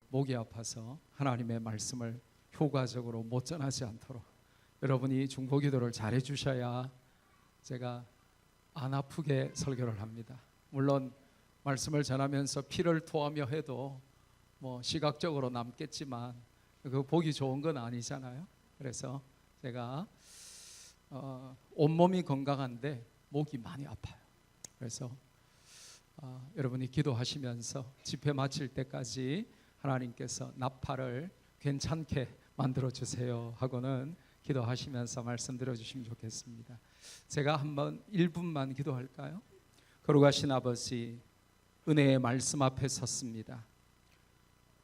목이 아파서 하나님의 말씀을 효과적으로 못 전하지 않도록 여러분이 중보기도를 잘해 주셔야 제가 안 아프게 설교를 합니다. 물론 말씀을 전하면서 피를 토하며 해도 뭐 시각적으로 남겠지만 그 보기 좋은 건 아니잖아요. 그래서 제가 온몸이 건강한데 목이 많이 아파요. 그래서 여러분이 기도하시면서 집회 마칠 때까지 하나님께서 나팔을 괜찮게 만들어 주세요 하고는 기도하시면서 말씀드려 주시면 좋겠습니다. 제가 한번 1분만 기도할까요? 거룩하신 아버지, 은혜의 말씀 앞에 섰습니다.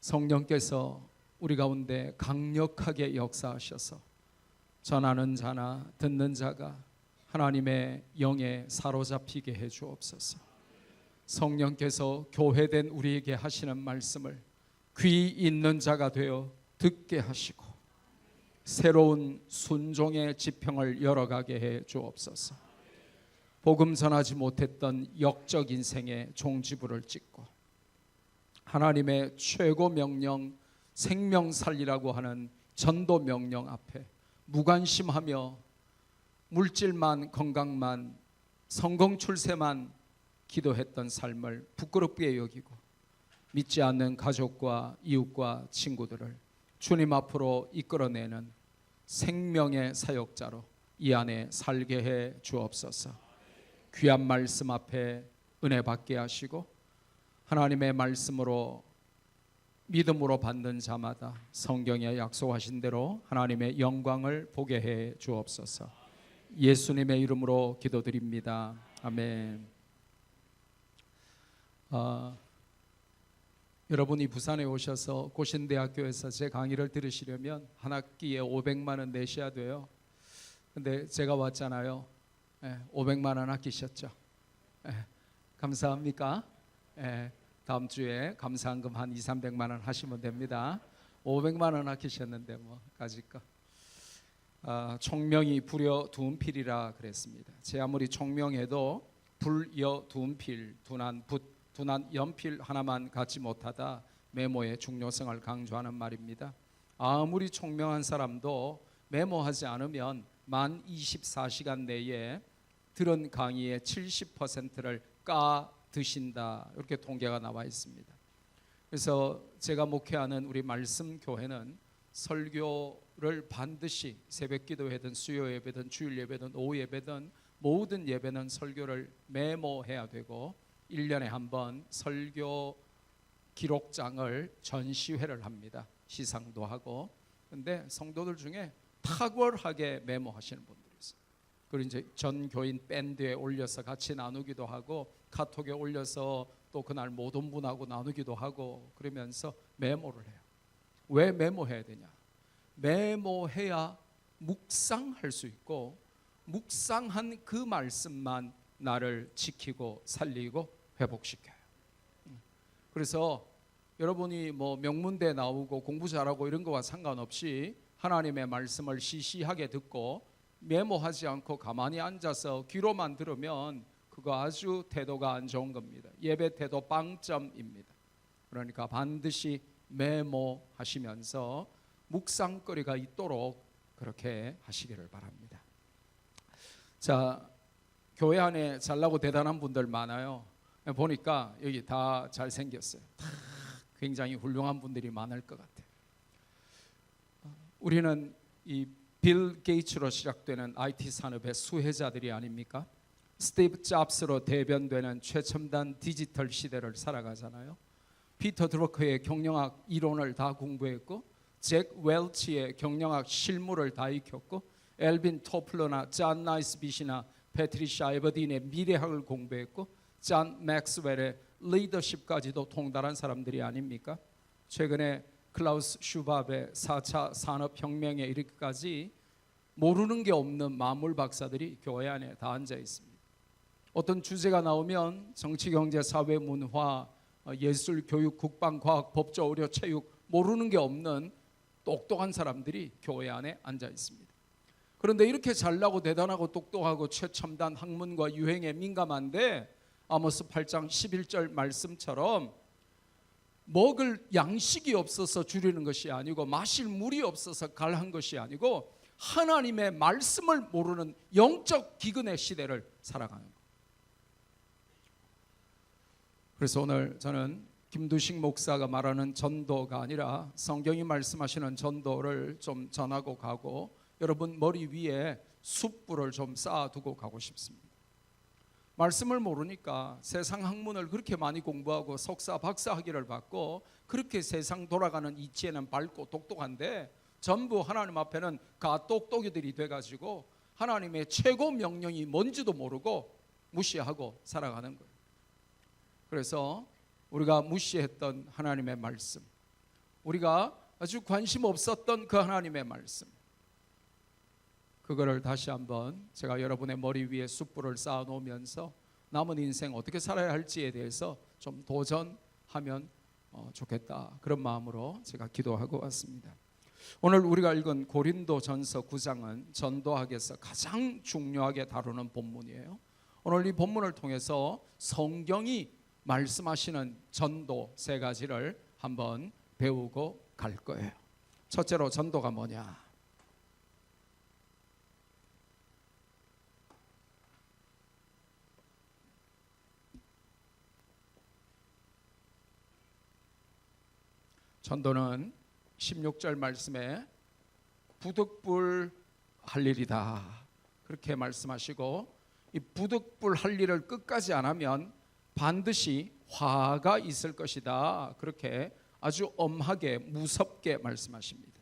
성령께서 우리 가운데 강력하게 역사하셔서 전하는 자나 듣는 자가 하나님의 영에 사로잡히게 해 주옵소서. 성령께서 교회된 우리에게 하시는 말씀을 귀 있는 자가 되어 듣게 하시고 새로운 순종의 지평을 열어가게 해 주옵소서. 복음 전하지 못했던 역적 인생의 종지부를 찍고 하나님의 최고 명령 생명 살리라고 하는 전도 명령 앞에 무관심하며 물질만 건강만 성공 출세만 기도했던 삶을 부끄럽게 여기고 믿지 않는 가족과 이웃과 친구들을 주님 앞으로 이끌어내는 생명의 사역자로 이 안에 살게 해 주옵소서. 귀한 말씀 앞에 은혜 받게 하시고 하나님의 말씀으로 믿음으로 받는 자마다 성경에 약속하신 대로 하나님의 영광을 보게 해 주옵소서. 예수님의 이름으로 기도드립니다. 아멘. 여러분이 부산에 오셔서 고신대학교에서 제 강의를 들으시려면 한 학기에 500만 원 내셔야 돼요. 근데 제가 왔잖아요. 500만 원 아끼셨죠? 감사합니까? 다음 주에 감사한금 한 200~300만 원 하시면 됩니다. 500만 원 아끼셨는데 뭐 까짓거. 총명이 불여 둔필이라 그랬습니다. 제 아무리 총명해도 불여 둔필, 둔한 붓, 둔한 연필 하나만 갖지 못하다 메모의 중요성을 강조하는 말입니다. 아무리 총명한 사람도 메모하지 않으면 만 24시간 내에 들은 강의의 70%를 까 드신다, 이렇게 통계가 나와 있습니다. 그래서 제가 목회하는 우리 말씀 교회는 설교를 반드시 새벽 기도회든 수요 예배든 주일 예배든 오후 예배든 모든 예배는 설교를 메모해야 되고 1년에 한 번 설교 기록장을 전시회를 합니다. 시상도 하고. 근데 성도들 중에 탁월하게 메모하시는 분들이 있어요. 그리고 이제 전 교인 밴드에 올려서 같이 나누기도 하고 카톡에 올려서 또 그날 모든 분하고 나누기도 하고 그러면서 메모를 해요. 왜 메모해야 되냐? 메모해야 묵상할 수 있고 묵상한 그 말씀만 나를 지키고 살리고 회복시켜요. 그래서 여러분이 뭐 명문대 나오고 공부 잘하고 이런 거와 상관없이 하나님의 말씀을 시시하게 듣고 메모하지 않고 가만히 앉아서 귀로만 들으면 그거 아주 태도가 안 좋은 겁니다. 예배 태도 빵점입니다. 그러니까 반드시 메모하시면서 묵상거리가 있도록 그렇게 하시기를 바랍니다. 자, 교회 안에 잘나고 대단한 분들 많아요. 보니까 여기 다 잘생겼어요. 다 굉장히 훌륭한 분들이 많을 것 같아요. 우리는 이 빌 게이츠로 시작되는 IT 산업의 수혜자들이 아닙니까? 스티브 잡스로 대변되는 최첨단 디지털 시대를 살아가잖아요. 피터 드러커의 경영학 이론을 다 공부했고 잭 웰치의 경영학 실무를 다 익혔고 엘빈 토플러나 존 나이스빗이나 패트리샤 에버딘의 미래학을 공부했고 존 맥스웰의 리더십까지도 통달한 사람들이 아닙니까? 최근에 클라우스 슈밥의 4차 산업혁명에 이르기까지 모르는 게 없는 만물 박사들이 교회 안에 다 앉아 있습니다. 어떤 주제가 나오면 정치, 경제, 사회, 문화, 예술, 교육, 국방, 과학, 법조, 의료, 체육 모르는 게 없는 똑똑한 사람들이 교회 안에 앉아 있습니다. 그런데 이렇게 잘나고 대단하고 똑똑하고 최첨단 학문과 유행에 민감한데 아모스 8장 11절 말씀처럼 먹을 양식이 없어서 줄이는 것이 아니고 마실 물이 없어서 갈한 것이 아니고 하나님의 말씀을 모르는 영적 기근의 시대를 살아가는 거예요. 그래서 오늘 저는 김두식 목사가 말하는 전도가 아니라 성경이 말씀하시는 전도를 좀 전하고 가고 여러분 머리 위에 숯불을 좀 쌓아두고 가고 싶습니다. 말씀을 모르니까 세상 학문을 그렇게 많이 공부하고 석사 박사 학위를 받고 그렇게 세상 돌아가는 이치에는 밝고 똑똑한데 전부 하나님 앞에는 가똑똑이들이 돼가지고 하나님의 최고 명령이 뭔지도 모르고 무시하고 살아가는 거예요. 그래서 우리가 무시했던 하나님의 말씀, 우리가 아주 관심 없었던 그 하나님의 말씀, 그거를 다시 한번 제가 여러분의 머리 위에 숯불을 쌓아 놓으면서 남은 인생 어떻게 살아야 할지에 대해서 좀 도전하면 좋겠다, 그런 마음으로 제가 기도하고 왔습니다. 오늘 우리가 읽은 고린도전서 9장은 전도학에서 가장 중요하게 다루는 본문이에요. 오늘 이 본문을 통해서 성경이 말씀하시는 전도 세 가지를 한번 배우고 갈 거예요. 첫째로 전도가 뭐냐? 전도는 16절 말씀에 부득불 할 일이다, 그렇게 말씀하시고, 이 부득불 할 일을 끝까지 안 하면 반드시 화가 있을 것이다, 그렇게 아주 엄하게 무섭게 말씀하십니다.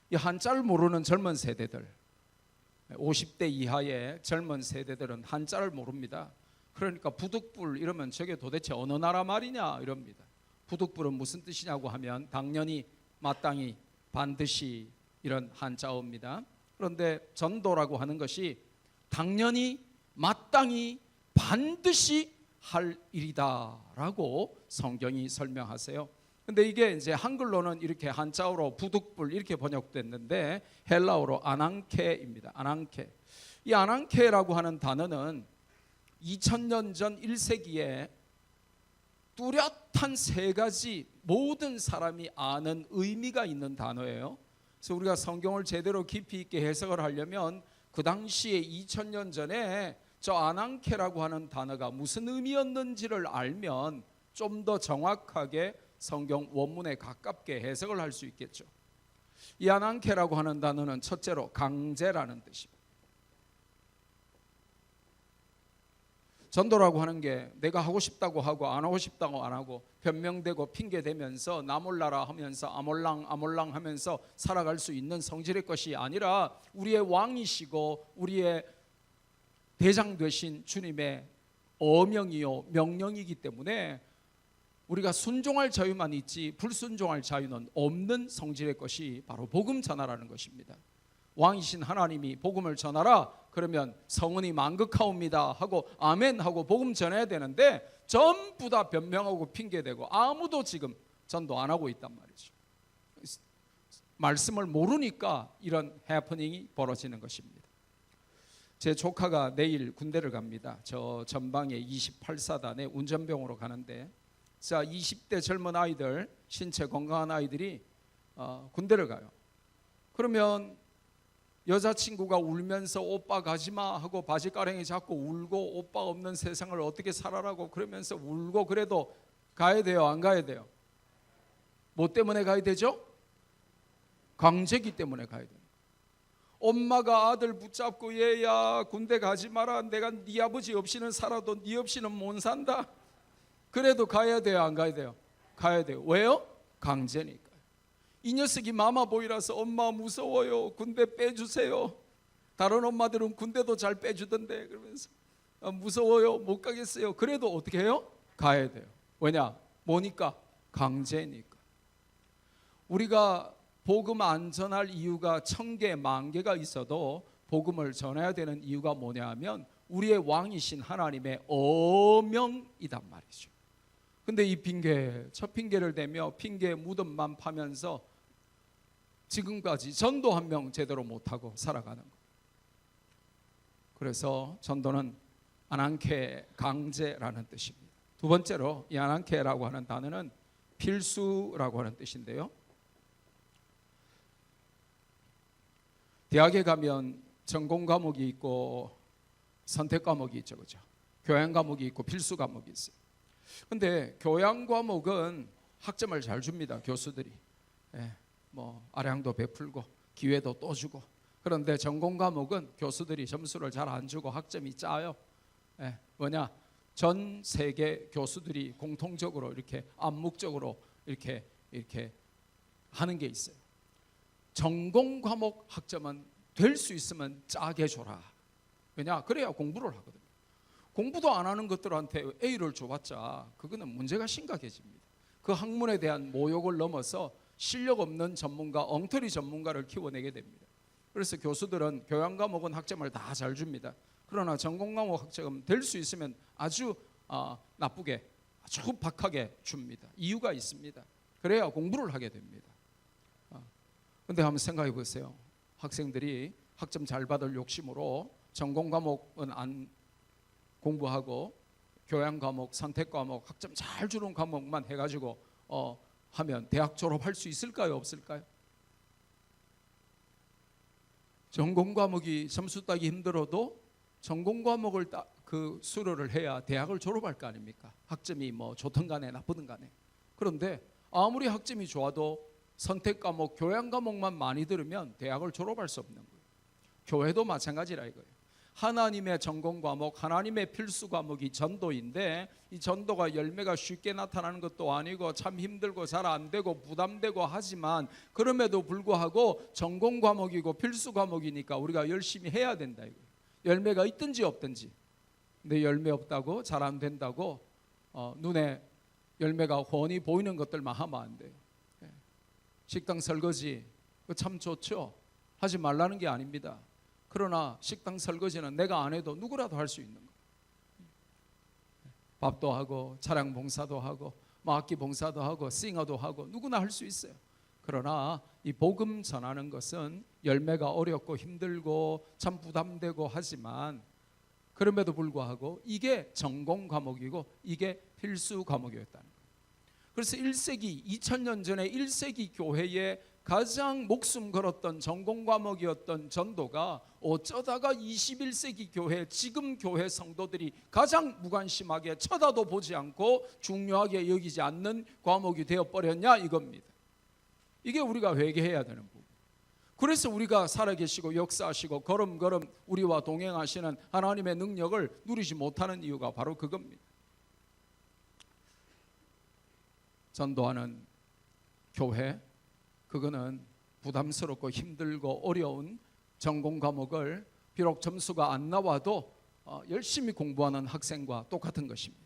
이 한자를 모르는 젊은 세대들, 50대 이하의 젊은 세대들은 한자를 모릅니다. 그러니까 부득불 이러면 저게 도대체 어느 나라 말이냐 이럽니다. 부득불은 무슨 뜻이냐고 하면 당연히, 마땅히, 반드시 이런 한자어입니다. 그런데 전도라고 하는 것이 당연히, 마땅히, 반드시 할 일이다라고 성경이 설명하세요. 근데 이게 이제 한글로는 이렇게 한자어로 부득불 이렇게 번역됐는데 헬라어로 아난케입니다. 아난케. 이 아난케라고 하는 단어는 2000년 전 1세기에 뚜렷한 세 가지 모든 사람이 아는 의미가 있는 단어예요. 그래서 우리가 성경을 제대로 깊이 있게 해석을 하려면 그 당시에 2000년 전에 저 아난케라고 하는 단어가 무슨 의미였는지를 알면 좀 더 정확하게 성경 원문에 가깝게 해석을 할 수 있겠죠. 이 아난케라고 하는 단어는 첫째로 강제라는 뜻입니다. 전도라고 하는 게 내가 하고 싶다고 하고 안 하고 싶다고 안 하고 변명되고 핑계대면서 나 몰라라 하면서 아몰랑 하면서 살아갈 수 있는 성질의 것이 아니라 우리의 왕이시고 우리의 대장 되신 주님의 어명이요 명령이기 때문에 우리가 순종할 자유만 있지 불순종할 자유는 없는 성질의 것이 바로 복음 전하라는 것입니다. 왕이신 하나님이 복음을 전하라 그러면 성은이 만극하옵니다 하고 아멘 하고 복음 전해야 되는데 전부 다 변명하고 핑계대고 아무도 지금 전도 안 하고 있단 말이죠. 말씀을 모르니까 이런 해프닝이 벌어지는 것입니다. 제 조카가 내일 군대를 갑니다. 저 전방에 28사단에 운전병으로 가는데, 자 20대 젊은 아이들, 신체 건강한 아이들이 군대를 가요. 그러면 여자친구가 울면서 오빠 가지마 하고 바지가랑이 잡고 울고 오빠 없는 세상을 어떻게 살아라고 그러면서 울고 그래도 가야 돼요, 안 가야 돼요? 뭐 때문에 가야 되죠? 강제기 때문에 가야 돼요. 엄마가 아들 붙잡고 얘야 군대 가지 마라, 내가 네 아버지 없이는 살아도 네 없이는 못 산다, 그래도 가야 돼요, 안 가야 돼요? 가야 돼요. 왜요? 강제니까. 이 녀석이 마마보이라서 엄마 무서워요, 군대 빼주세요. 다른 엄마들은 군대도 잘 빼주던데 그러면서 무서워요, 못 가겠어요. 그래도 어떻게 해요? 가야 돼요. 왜냐? 뭐니까? 강제니까. 우리가 복음 안 전할 이유가 1000개, 10,000개가 있어도 복음을 전해야 되는 이유가 뭐냐 하면 우리의 왕이신 하나님의 어명이단 말이죠. 근데 이 핑계, 저 핑계를 대며 핑계 무덤만 파면서 지금까지 전도 한 명 제대로 못하고 살아가는 거예요. 그래서 전도는 아난케, 강제라는 뜻입니다. 두 번째로 이 아난케라고 하는 단어는 필수라고 하는 뜻인데요. 대학에 가면 전공 과목이 있고 선택 과목이 있죠, 그죠? 교양 과목이 있고 필수 과목이 있어요. 근데 교양 과목은 학점을 잘 줍니다, 교수들이. 뭐 아량도 베풀고 기회도 또 주고. 그런데 전공 과목은 교수들이 점수를 잘 안 주고 학점이 짜요. 뭐냐? 전 세계 교수들이 공통적으로 이렇게 암묵적으로 이렇게 하는 게 있어요. 전공 과목 학점은 될 수 있으면 짜게 줘라. 왜냐? 그래야 공부를 하거든요. 공부도 안 하는 것들한테 A를 줘봤자 그거는 문제가 심각해집니다. 그 학문에 대한 모욕을 넘어서 실력 없는 전문가, 엉터리 전문가를 키워내게 됩니다. 그래서 교수들은 교양 과목은 학점을 다 잘 줍니다. 그러나 전공 과목 학점 될 수 있으면 아주 나쁘게, 아주 박하게 줍니다. 이유가 있습니다. 그래야 공부를 하게 됩니다. 그런데 한번 생각해 보세요. 학생들이 학점 잘 받을 욕심으로 전공 과목은 안 공부하고 교양 과목, 선택 과목, 학점 잘 주는 과목만 해가지고 하면 대학 졸업할 수 있을까요, 없을까요? 전공 과목이 점수 따기 힘들어도 전공 과목을 그 수료를 해야 대학을 졸업할 거 아닙니까? 학점이 뭐 좋든 간에 나쁘든 간에. 그런데 아무리 학점이 좋아도 선택 과목, 교양 과목만 많이 들으면 대학을 졸업할 수 없는 거예요. 교회도 마찬가지라 이거예요. 하나님의 전공 과목, 하나님의 필수 과목이 전도인데 이 전도가 열매가 쉽게 나타나는 것도 아니고 참 힘들고 잘 안 되고 부담되고 하지만 그럼에도 불구하고 전공 과목이고 필수 과목이니까 우리가 열심히 해야 된다 이거예요. 열매가 있든지 없든지. 근데 열매 없다고 잘 안 된다고 눈에 열매가 훤히 보이는 것들만 하면 안 돼요. 식당 설거지 참 좋죠. 하지 말라는 게 아닙니다. 그러나 식당 설거지는 내가 안 해도 누구라도 할 수 있는 거예요. 밥도 하고 차량 봉사도 하고 악기 봉사도 하고 싱어도 하고 누구나 할 수 있어요. 그러나 이 복음 전하는 것은 열매가 어렵고 힘들고 참 부담되고 하지만 그럼에도 불구하고 이게 전공 과목이고 이게 필수 과목이었다는 거예요. 그래서 1세기 2000년 전에 1세기 교회에 가장 목숨 걸었던 전공 과목이었던 전도가 어쩌다가 21세기 교회, 지금 교회 성도들이 가장 무관심하게 쳐다도 보지 않고 중요하게 여기지 않는 과목이 되어버렸냐 이겁니다. 이게 우리가 회개해야 되는 부분. 그래서 우리가 살아계시고 역사하시고 걸음걸음 우리와 동행하시는 하나님의 능력을 누리지 못하는 이유가 바로 그겁니다. 전도하는 교회, 그거는 부담스럽고 힘들고 어려운 전공 과목을 비록 점수가 안 나와도 열심히 공부하는 학생과 똑같은 것입니다.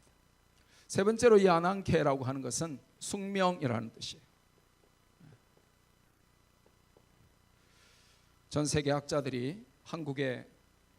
세 번째로 이 아난케라고 하는 것은 숙명이라는 뜻이에요. 전 세계 학자들이 한국의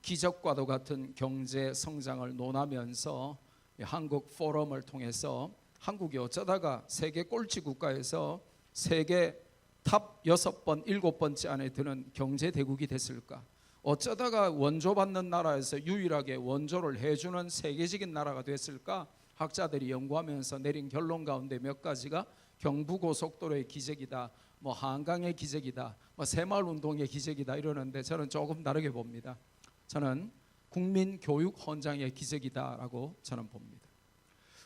기적과도 같은 경제 성장을 논하면서 한국 포럼을 통해서 한국이 어쩌다가 세계 꼴찌 국가에서 세계 탑 6번, 7번째 안에 드는 경제 대국이 됐을까? 어쩌다가 원조 받는 나라에서 유일하게 원조를 해주는 세계적인 나라가 됐을까? 학자들이 연구하면서 내린 결론 가운데 몇 가지가 경부고속도로의 기적이다, 뭐 한강의 기적이다, 뭐 새마을운동의 기적이다 이러는데 저는 조금 다르게 봅니다. 저는 국민교육 헌장의 기적이다라고 저는 봅니다.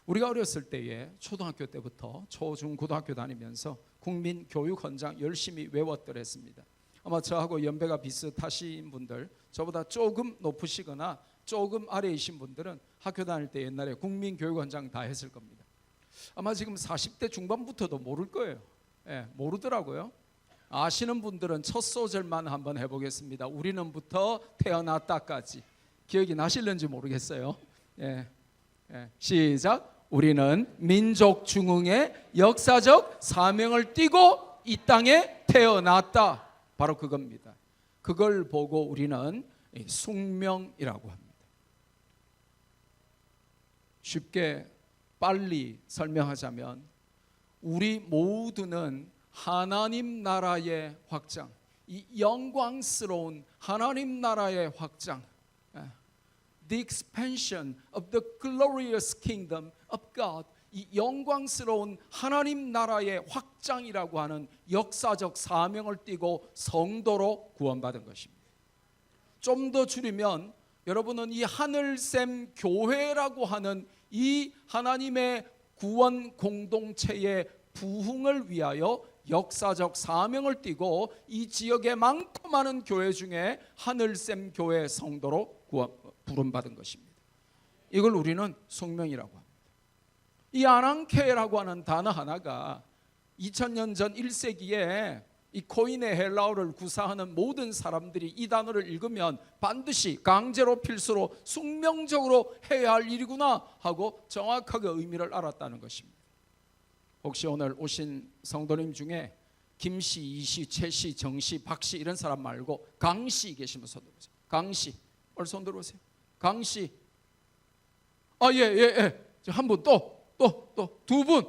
우리가 어렸을 때에 초등학교 때부터 초중 고등학교 다니면서 국민교육 헌장 열심히 외웠더랬습니다. 아마 저하고 연배가 비슷하신 분들, 저보다 조금 높으시거나 조금 아래이신 분들은 학교 다닐 때 옛날에 국민교육 헌장 다 했을 겁니다. 아마 지금 40대 중반부터도 모를 거예요. 모르더라고요. 아시는 분들은 첫 소절만 한번 해보겠습니다. 우리는부터 태어났다까지. 기억이 나실는지 모르겠어요. 시작. 우리는 민족 중흥의 역사적 사명을 띠고 이 땅에 태어났다. 바로 그겁니다. 그걸 보고 우리는 숙명이라고 합니다. 쉽게 빨리 설명하자면 우리 모두는 하나님 나라의 확장, 이 영광스러운 하나님 나라의 확장, The expansion of the glorious kingdom of God, 이 영광스러운 하나님 나라의 확장이라고 하는 역사적 사명을 띠고 성도로 구원받은 것입니다. 좀 더 줄이면 여러분은 이 하늘샘 교회라고 하는 이 하나님의 구원 공동체의 부흥을 위하여 역사적 사명을 띠고 이 지역의 많고 많은 교회 중에 하늘샘 교회 성도로 부름받은 것입니다. 이걸 우리는 숙명이라고 합니다. 이 아난케라고 하는 단어 하나가 2000년 전 1세기에 이 코인의 헬라어를 구사하는 모든 사람들이 이 단어를 읽으면 반드시 강제로 필수로 숙명적으로 해야 할 일이구나 하고 정확하게 의미를 알았다는 것입니다. 혹시 오늘 오신 성도님 중에 김씨, 이씨, 최씨, 정씨, 박씨 이런 사람 말고 강씨 계시면 손 들어보세요. 강씨, 오늘 손 들어보세요. 강씨. 한 분 또 두 분,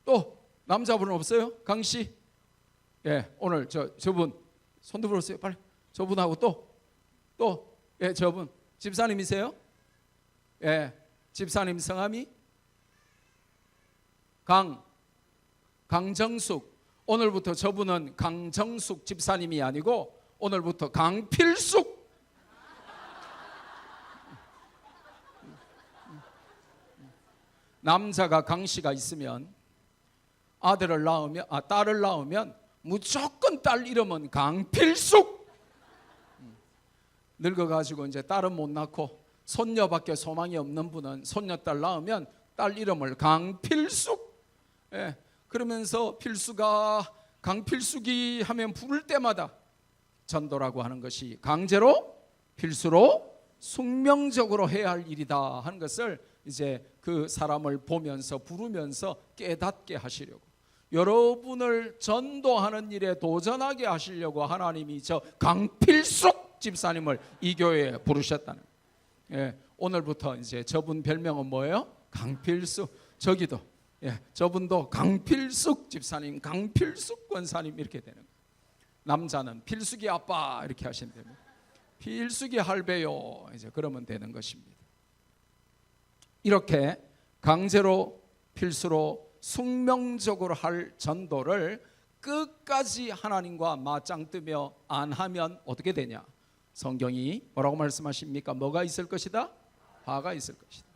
또 남자분은 없어요? 강씨. 오늘 저분 손 들어보세요. 빨리. 저분하고 저분 집사님이세요? 집사님 성함이 강정숙. 오늘부터 저분은 강정숙 집사님이 아니고 오늘부터 강필숙. 남자가 강씨가 있으면 딸을 낳으면 무조건 딸 이름은 강필숙. 늙어가지고 이제 딸은 못 낳고 손녀밖에 소망이 없는 분은 손녀딸 낳으면 딸 이름을 강필숙. 그러면서 필수가 강필숙이 하면 부를 때마다 전도라고 하는 것이 강제로 필수로 숙명적으로 해야 할 일이다 하는 것을 이제 그 사람을 보면서 부르면서 깨닫게 하시려고, 여러분을 전도하는 일에 도전하게 하시려고 하나님이 저 강필숙 집사님을 이 교회에 부르셨다는 거예요. 오늘부터 이제 저분 별명은 뭐예요? 강필숙. 저기도 저분도 강필숙 집사님, 강필숙 권사님 이렇게 되는 거예요. 남자는 필숙이 아빠 이렇게 하시면 됩니다. 필숙이 할배요 이제 그러면 되는 것입니다. 이렇게 강제로 필수로 숙명적으로 할 전도를 끝까지 하나님과 맞짱 뜨며 안 하면 어떻게 되냐? 성경이 뭐라고 말씀하십니까? 뭐가 있을 것이다? 화가 있을 것이다.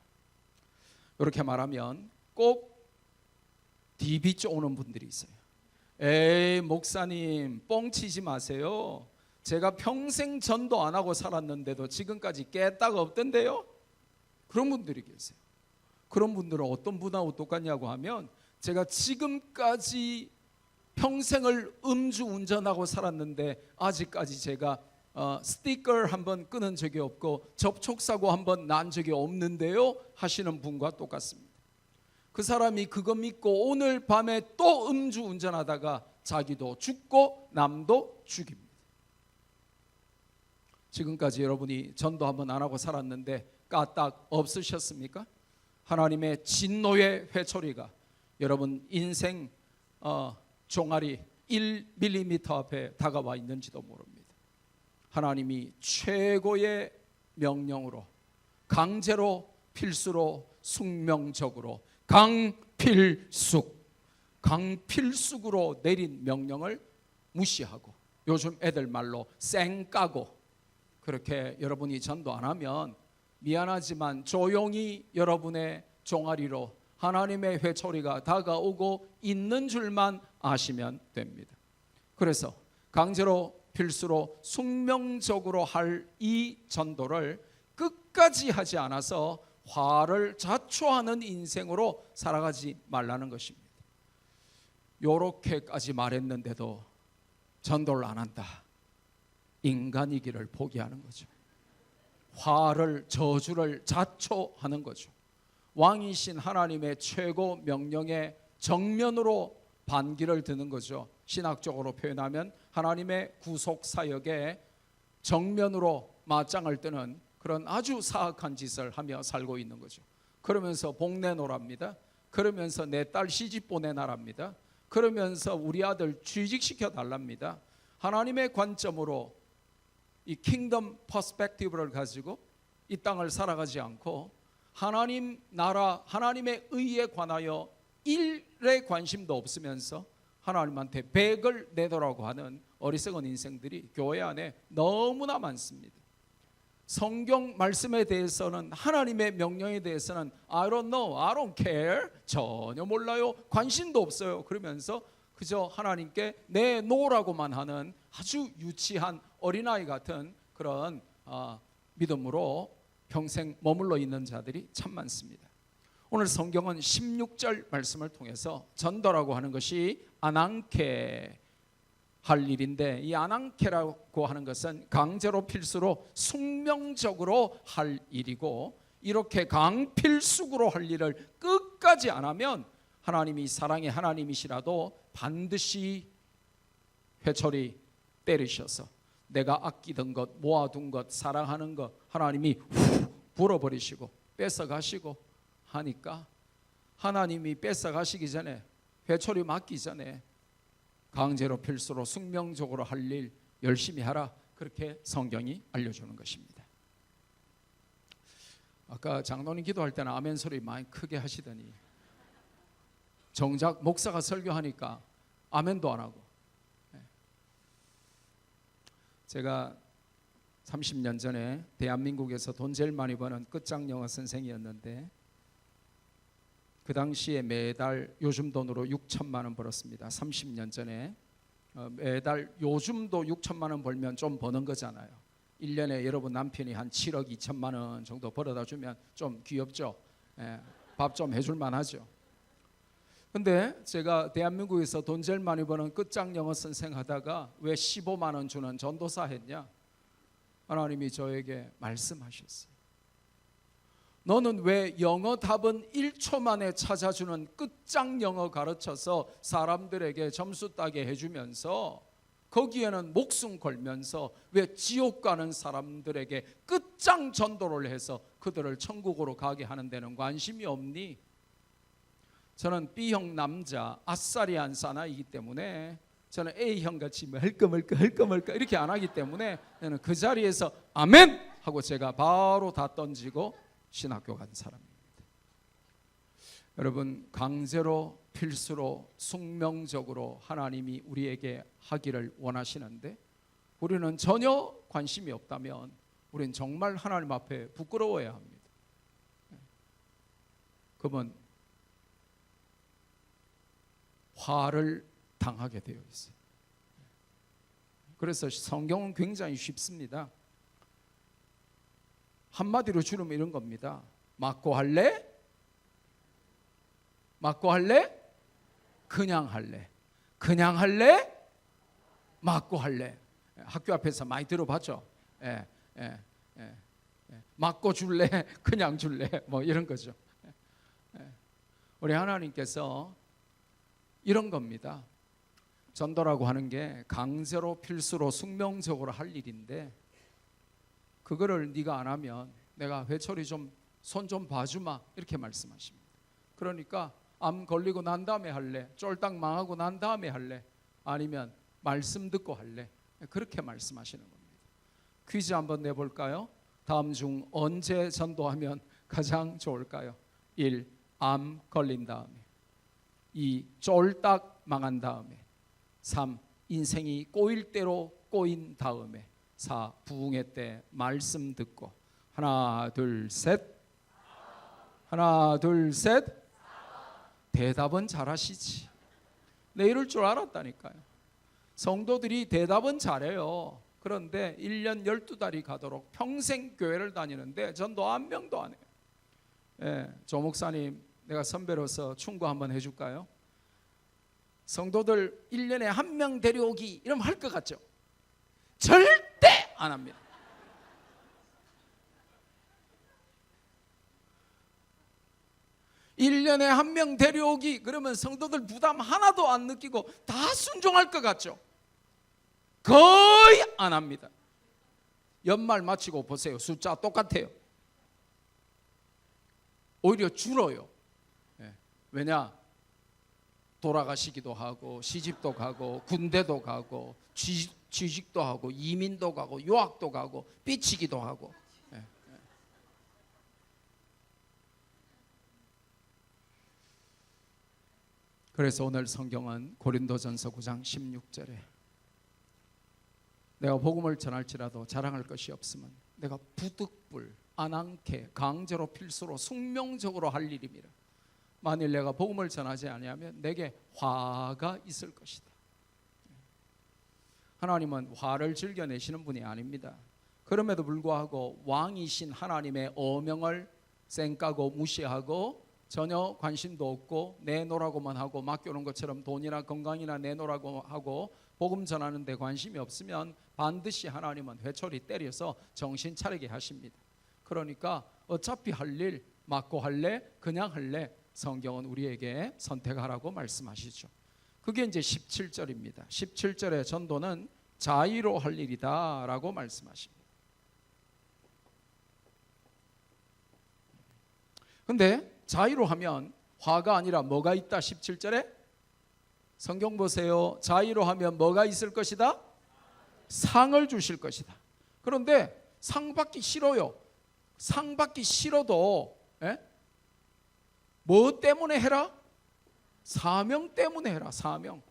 이렇게 말하면 꼭 디비 쪼는 분들이 있어요. 에이 목사님 뻥치지 마세요. 제가 평생 전도 안 하고 살았는데도 지금까지 깨딱 없던데요? 그런 분들이 계세요. 그런 분들은 어떤 분하고 똑같냐고 하면, 제가 지금까지 평생을 음주운전하고 살았는데 아직까지 제가 스티커를 한번 끊은 적이 없고 접촉사고 한번 난 적이 없는데요 하시는 분과 똑같습니다. 그 사람이 그거 믿고 오늘 밤에 또 음주운전하다가 자기도 죽고 남도 죽입니다. 지금까지 여러분이 전도 한번 안 하고 살았는데 까딱 없으셨습니까? 하나님의 진노의 회초리가 여러분 인생 종아리 1mm 앞에 다가와 있는지도 모릅니다. 하나님이 최고의 명령으로 강제로 필수로 숙명적으로 강필숙으로 내린 명령을 무시하고, 요즘 애들 말로 쌩까고 그렇게 여러분이 전도 안 하면 미안하지만 조용히 여러분의 종아리로 하나님의 회초리가 다가오고 있는 줄만 아시면 됩니다. 그래서 강제로 필수로 숙명적으로 할 이 전도를 끝까지 하지 않아서 화를 자초하는 인생으로 살아가지 말라는 것입니다. 요렇게까지 말했는데도 전도를 안 한다. 인간이기를 포기하는 거죠. 화를 저주를 자초하는 거죠. 왕이신 하나님의 최고 명령에 정면으로 반기를 드는 거죠. 신학적으로 표현하면 하나님의 구속 사역에 정면으로 맞짱을 뜨는 그런 아주 사악한 짓을 하며 살고 있는 거죠. 그러면서 복 내놓으랍니다. 그러면서 내 딸 시집 보내놔랍니다. 그러면서 우리 아들 취직시켜 달랍니다. 하나님의 관점으로 이 킹덤 퍼스펙티브를 가지고 이 땅을 살아가지 않고 하나님 나라, 하나님의 의에 관하여 일에 관심도 없으면서 하나님한테 100을 내도라고 하는 어리석은 인생들이 교회 안에 너무나 많습니다. 성경 말씀에 대해서는, 하나님의 명령에 대해서는 I don't know, I don't care, 전혀 몰라요, 관심도 없어요 그러면서 그저 하나님께 내놓으라고만 하는 아주 유치한 어린아이 같은 그런 믿음으로 평생 머물러 있는 자들이 참 많습니다. 오늘 성경은 16절 말씀을 통해서 전도라고 하는 것이 아낭케 할 일인데, 이 아낭케라고 하는 것은 강제로 필수로 숙명적으로 할 일이고, 이렇게 강필숙으로 할 일을 끝까지 안 하면 하나님이 사랑의 하나님이시라도 반드시 회초리 때리셔서 내가 아끼던 것, 모아둔 것, 사랑하는 것 하나님이 훅 불어버리시고 뺏어가시고 하니까, 하나님이 뺏어가시기 전에, 회초리 맞기 전에 강제로 필수로 숙명적으로 할 일 열심히 하라, 그렇게 성경이 알려주는 것입니다. 아까 장로님 기도할 때는 아멘 소리 많이 크게 하시더니 정작 목사가 설교하니까 아멘도 안 하고. 제가 30년 전에 대한민국에서 돈 제일 많이 버는 끝장 영어 선생이었는데, 그 당시에 매달 요즘 돈으로 6천만 원 벌었습니다. 30년 전에 매달 요즘도 6천만 원 벌면 좀 버는 거잖아요. 1년에 여러분 남편이 한 7억 2천만 원 정도 벌어다 주면 좀 귀엽죠. 밥 좀 해줄 만하죠. 근데 제가 대한민국에서 돈 제일 많이 버는 끝장 영어 선생 하다가 왜 15만 원 주는 전도사 했냐? 하나님이 저에게 말씀하셨어요. 너는 왜 영어 답은 1초 만에 찾아주는 끝장 영어 가르쳐서 사람들에게 점수 따게 해주면서 거기에는 목숨 걸면서 왜 지옥 가는 사람들에게 끝장 전도를 해서 그들을 천국으로 가게 하는 데는 관심이 없니? 저는 B형 남자, 아싸리 한 사나이기 때문에, 저는 A형 같이 헐거멀거 이렇게 안 하기 때문에 저는 그 자리에서 아멘 하고 제가 바로 다 던지고 신학교 간 사람입니다. 여러분, 강제로 필수로 숙명적으로 하나님이 우리에게 하기를 원하시는데 우리는 전혀 관심이 없다면 우리는 정말 하나님 앞에 부끄러워야 합니다. 그러면 화를 당하게 되어 있어요. 그래서 성경은 굉장히 쉽습니다. 한마디로 줄이면 이런 겁니다. 맞고 할래? 맞고 할래? 그냥 할래? 그냥 할래? 맞고 할래? 학교 앞에서 많이 들어봤죠? 맞고 줄래? 그냥 줄래? 뭐 이런 거죠. 우리 하나님께서 이런 겁니다. 전도라고 하는 게 강제로 필수로 숙명적으로 할 일인데, 그거를 네가 안 하면 내가 회초리 좀 손 좀 봐주마, 이렇게 말씀하십니다. 그러니까 암 걸리고 난 다음에 할래? 쫄딱 망하고 난 다음에 할래? 아니면 말씀 듣고 할래? 그렇게 말씀하시는 겁니다. 퀴즈 한번 내볼까요? 다음 중 언제 전도하면 가장 좋을까요? 1. 암 걸린 다음에. 2. 쫄딱 망한 다음에. 3. 인생이 꼬일 대로 꼬인 다음에. 4. 부흥회 때 말씀 듣고. 하나 둘 셋. 하나 둘 셋. 대답은 잘하시지. 내 이럴 줄 알았다니까요. 성도들이 대답은 잘해요. 그런데 1년 12달이 가도록 평생 교회를 다니는데 전도 한 명도 안 해요. 조 목사님, 내가 선배로서 충고 한번 해줄까요? 성도들 1년에 한 명 데려오기 이러면 할 것 같죠? 절대 안 합니다. (1년에) 한 명 데려오기 그러면 성도들 부담 하나도 안 느끼고 다 순종할 것 같죠? 거의 안 합니다. 연말 마치고 보세요. 숫자 똑같아요. 오히려 줄어요. 왜냐? 돌아가시기도 하고 시집도 가고 군대도 가고 취직도 하고 이민도 가고 유학도 가고 삐치기도 하고. 그래서 오늘 성경은 고린도전서 9장 16절에 내가 복음을 전할지라도 자랑할 것이 없으면 내가 부득불 안항케 강제로 필수로 숙명적으로 할 일입니다. 만일 내가 복음을 전하지 아니하면 내게 화가 있을 것이다. 하나님은 화를 즐겨내시는 분이 아닙니다. 그럼에도 불구하고 왕이신 하나님의 어명을 쌩까고 무시하고 전혀 관심도 없고 내놓으라고만 하고 맡겨놓은 것처럼 돈이나 건강이나 내놓으라고 하고 복음 전하는 데 관심이 없으면 반드시 하나님은 회초리 때려서 정신 차리게 하십니다. 그러니까 어차피 할 일 맡고 할래 그냥 할래 성경은 우리에게 선택하라고 말씀하시죠. 그게 이제 17절입니다. 17절의 전도는 자의로 할 일이다 라고 말씀하십니다. 근데 자의로 하면 화가 아니라 뭐가 있다? 17절에 성경 보세요. 자의로 하면 뭐가 있을 것이다? 상을 주실 것이다. 그런데 상 받기 싫어요. 상 받기 싫어도 뭐 때문에 해라? 사명 때문에 해라. 사명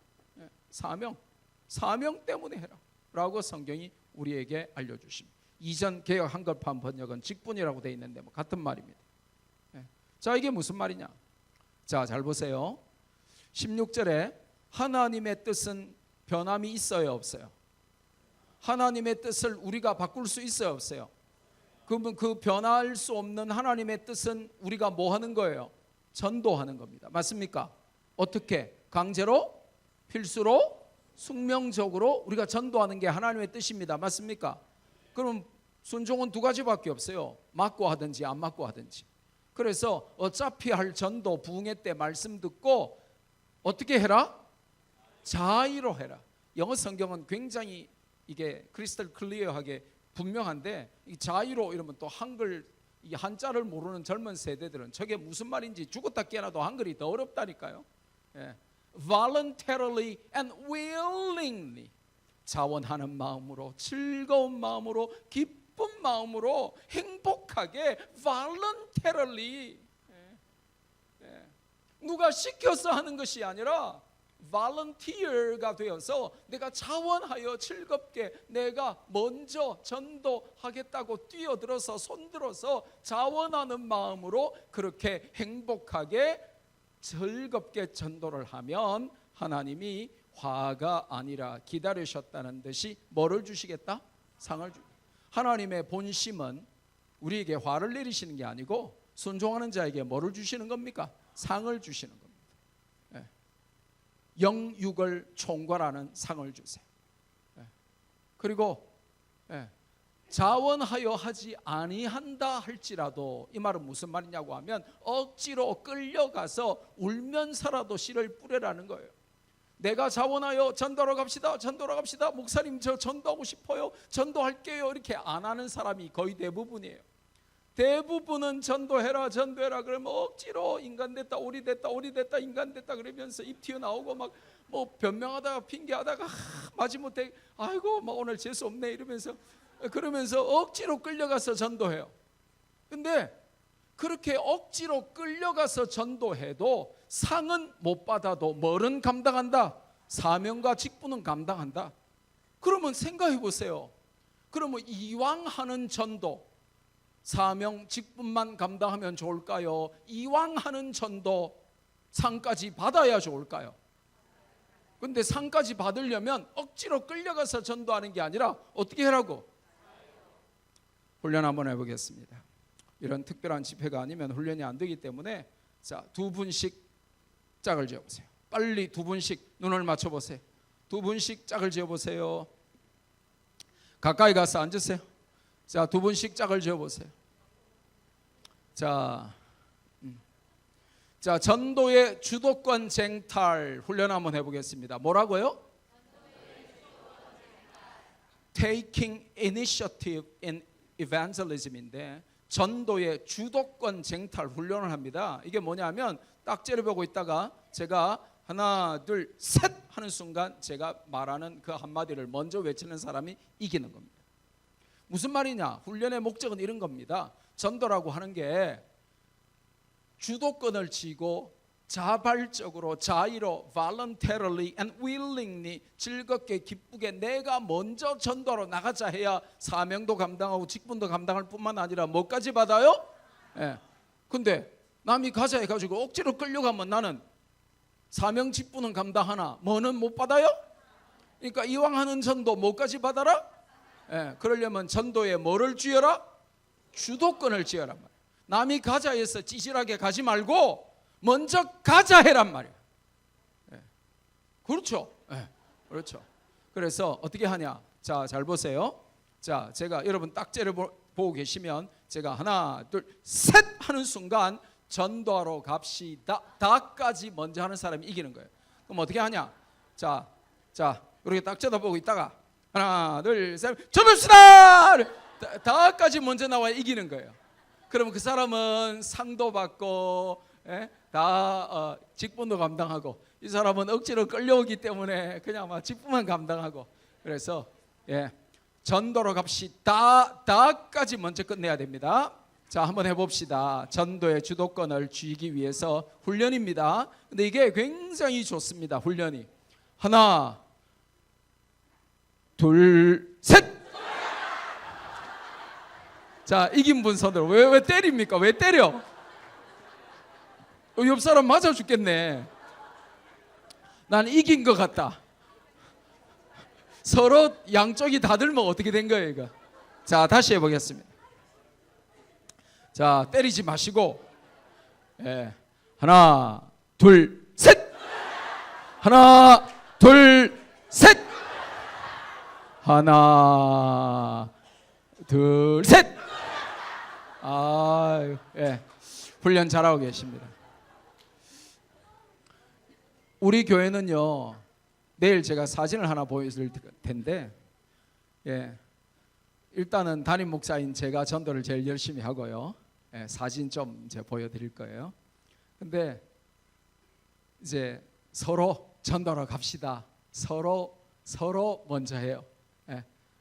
때문에 해라 라고 성경이 우리에게 알려주십니다. 이전 개역 한글판 번역은 직분이라고 되어 있는데 뭐 같은 말입니다. 자, 이게 무슨 말이냐? 자, 잘 보세요. 16절에 하나님의 뜻은 변함이 있어요, 없어요? 하나님의 뜻을 우리가 바꿀 수 있어요, 없어요? 그러면 그 변할 수 없는 하나님의 뜻은 우리가 뭐 하는 거예요? 전도하는 겁니다. 맞습니까? 어떻게? 강제로? 필수로? 숙명적으로 우리가 전도하는 게 하나님의 뜻입니다. 맞습니까? 그럼 순종은 두 가지밖에 없어요. 맞고 하든지 안 맞고 하든지. 그래서 어차피 할 전도 부흥회 때 말씀 듣고 어떻게 해라? 자의로 해라. 영어 성경은 굉장히 이게 크리스탈 클리어하게 분명한데 이 자의로 이러면 또 한글 이 한자를 모르는 젊은 세대들은 저게 무슨 말인지 죽었다 깨어나도 한글이 더 어렵다니까요. voluntarily and willingly 자원하는 마음으로 즐거운 마음으로 기쁜 마음으로 행복하게 voluntarily 누가 시켜서 하는 것이 아니라 volunteer가 되어서 내가 자원하여 즐겁게 내가 먼저 전도하겠다고 뛰어들어서 손들어서 자원하는 마음으로 그렇게 행복하게 즐겁게 전도를 하면 하나님이 화가 아니라 기다리셨다는 듯이 뭐를 주시겠다? 상을 주겠다. 하나님의 본심은 우리에게 화를 내리시는 게 아니고 순종하는 자에게 뭐를 주시는 겁니까? 상을 주시는 겁니다. 영육을 총괄하는 상을 주세요. 그리고 자원하여 하지 아니한다 할지라도 이 말은 무슨 말이냐고 하면 억지로 끌려가서 울면서라도 씨를 뿌려라는 거예요. 내가 자원하여 전도로 갑시다. 전도로 갑시다. 목사님 저 전도하고 싶어요. 전도할게요. 이렇게 안 하는 사람이 거의 대부분이에요. 대부분은 전도해라 전도해라 그러면 억지로 인간 됐다 오리 됐다 오리 됐다 인간 됐다 그러면서 입 튀어나오고 막 뭐 변명하다가 핑계하다가 마지못해 아이고 막 오늘 재수 없네 이러면서 그러면서 억지로 끌려가서 전도해요. 근데 그렇게 억지로 끌려가서 전도해도 상은 못 받아도 뭐는 감당한다? 사명과 직분은 감당한다. 그러면 생각해 보세요. 그러면 이왕 하는 전도 사명 직분만 감당하면 좋을까요? 이왕 하는 전도 상까지 받아야 좋을까요? 근데 상까지 받으려면 억지로 끌려가서 전도하는 게 아니라 어떻게 하라고? 훈련 한번 해보겠습니다. 이런 특별한 집회가 아니면 훈련이 안 되기 때문에 자, 두 분씩 짝을 지어보세요. 빨리 두 분씩 눈을 맞춰보세요. 두 분씩 짝을 지어보세요. 가까이 가서 앉으세요. 자, 두 분씩 짝을 지어보세요. 자, 전도의 주도권 쟁탈 훈련 한번 해보겠습니다. 뭐라고요? Taking initiative in evangelism인데 전도의 주도권 쟁탈 훈련을 합니다. 이게 뭐냐면 딱 째려보고 있다가 제가 하나 둘 셋 하는 순간 제가 말하는 그 한마디를 먼저 외치는 사람이 이기는 겁니다. 무슨 말이냐? 훈련의 목적은 이런 겁니다. 전도라고 하는 게 주도권을 쥐고 자발적으로 자의로 voluntarily and willingly 즐겁게 기쁘게 내가 먼저 전도로 나가자 해야 사명도 감당하고 직분도 감당할 뿐만 아니라 뭐까지 받아요? 예. 근데 남이 가자 해가지고 억지로 끌려가면 나는 사명 직분은 감당하나 뭐는 못 받아요? 그러니까 이왕 하는 전도 뭐까지 받아라? 예. 그러려면 전도에 뭐를 쥐어라? 주도권을 쥐어란 말이야. 남이 가자 해서 찌질하게 가지 말고 먼저 가자 해란 말이야. 예. 그렇죠. 예. 그렇죠. 그래서 어떻게 하냐? 자, 잘 보세요. 자, 제가 여러분 딱지를 보고 계시면 제가 하나, 둘, 셋 하는 순간 전도하러 갑시다. 다까지 먼저 하는 사람이 이기는 거예요. 그럼 어떻게 하냐? 자, 이렇게 딱 쳐다보고 있다가 하나, 둘, 셋, 전도합시다. 다까지 먼저 나와야 이기는 거예요. 그러면 그 사람은 상도 받고 다 직분도 감당하고 이 사람은 억지로 끌려오기 때문에 그냥 막 직분만 감당하고 그래서 전도로 갑시다. 다까지 먼저 끝내야 됩니다. 자, 한번 해봅시다. 전도의 주도권을 쥐기 위해서 훈련입니다. 근데 이게 굉장히 좋습니다. 훈련이 하나, 둘, 셋. 자, 이긴 분 손으로. 왜 때립니까? 왜 때려? 옆 사람 맞아 죽겠네. 난 이긴 것 같다. 서로 양쪽이 다 들면 어떻게 된 거예요, 이거? 자, 다시 해보겠습니다. 자, 때리지 마시고, 하나, 둘, 셋. 하나, 둘, 셋. 하나, 둘, 셋. 아유, 훈련 잘하고 계십니다. 우리 교회는요, 내일 제가 사진을 하나 보여줄 텐데, 일단은 담임 목사인 제가 전도를 제일 열심히 하고요. 사진 좀 이제 보여드릴 거예요. 근데 이제 서로 전도로 갑시다. 서로 먼저 해요.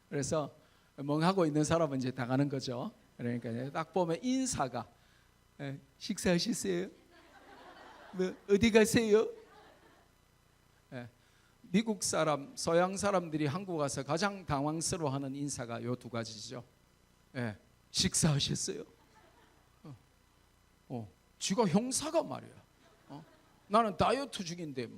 그래서 멍하고 있는 사람은 이제 당하는 거죠. 그러니까 딱 보면 인사가 식사하셨어요? 뭐 어디 가세요? 미국 사람, 서양 사람들이 한국 와서 가장 당황스러워하는 인사가 요 두 가지죠. 식사하셨어요? 쥐가 형사가 말이야. 나는 다이어트 중인데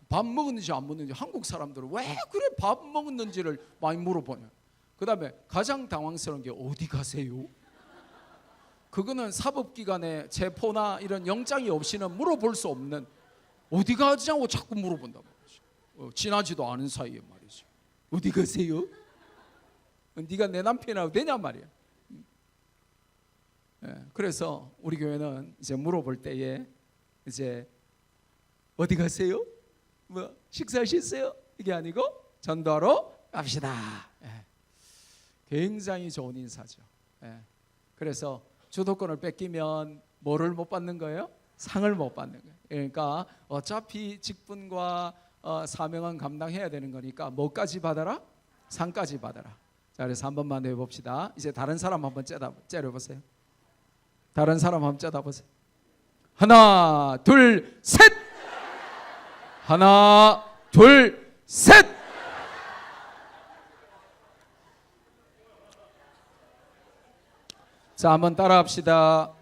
밥 먹었는지 안 먹는지 한국 사람들은 왜 그래 밥 먹었는지를 많이 물어보냐. 그 다음에 가장 당황스러운 게 어디 가세요? 그거는 사법기관에 체포나 이런 영장이 없이는 물어볼 수 없는 어디 가자고 자꾸 물어본단 말이죠. 지나지도 않은 사이에 말이죠. 어디 가세요? 네가 내 남편하고 되냐 말이야. 그래서 우리 교회는 이제 물어볼 때에 이제 어디 가세요? 뭐 식사하셨어요? 이게 아니고 전도하러 갑시다. 굉장히 좋은 인사죠. 그래서 주도권을 뺏기면 뭐를 못 받는 거예요? 상을 못 받는 거예요. 그러니까 어차피 직분과 사명은 감당해야 되는 거니까 뭐까지 받아라? 상까지 받아라. 자, 그래서 한 번만 더 해봅시다. 이제 다른 사람 한번 째려보세요. 다른 사람 한번 째다보세요. 하나, 둘, 셋. 하나, 둘, 셋. 자, 한번 따라합시다.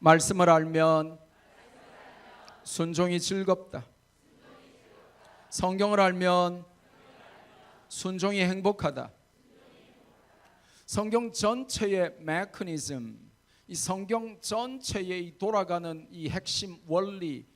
말씀을 알면 순종이 즐겁다. 성경을 알면 순종이 행복하다. 성경 전체의 메커니즘, 이 성경 전체의 돌아가는 이 핵심 원리,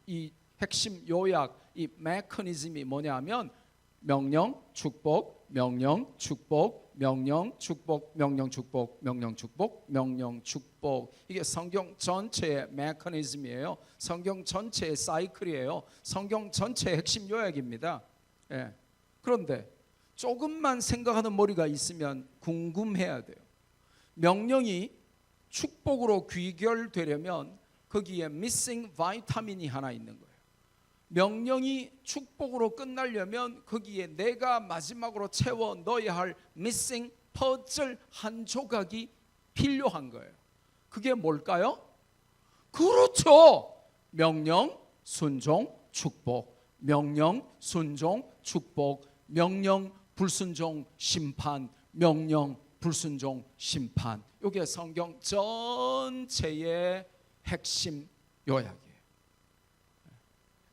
이 핵심 요약, 이 메커니즘이 뭐냐면 명령, 축복, 명령, 축복, 명령, 축복, 명령, 축복, 명령, 축복, 명령, 축복. 이게 성경 전체의 메커니즘이에요. 성경 전체의 사이클이에요. 성경 전체의 핵심 요약입니다. 그런데 조금만 생각하는 머리가 있으면 궁금해야 돼요. 명령이 축복으로 귀결되려면 거기에 미싱 바이타민이 하나 있는 거예요. 명령이 축복으로 끝나려면 거기에 내가 마지막으로 채워 넣어야 할 미싱 퍼즐 한 조각이 필요한 거예요. 그게 뭘까요? 그렇죠. 명령, 순종, 축복. 명령, 순종, 축복. 명령, 불순종, 심판. 명령, 불순종, 심판. 이게 성경 전체의 핵심 요약이에요.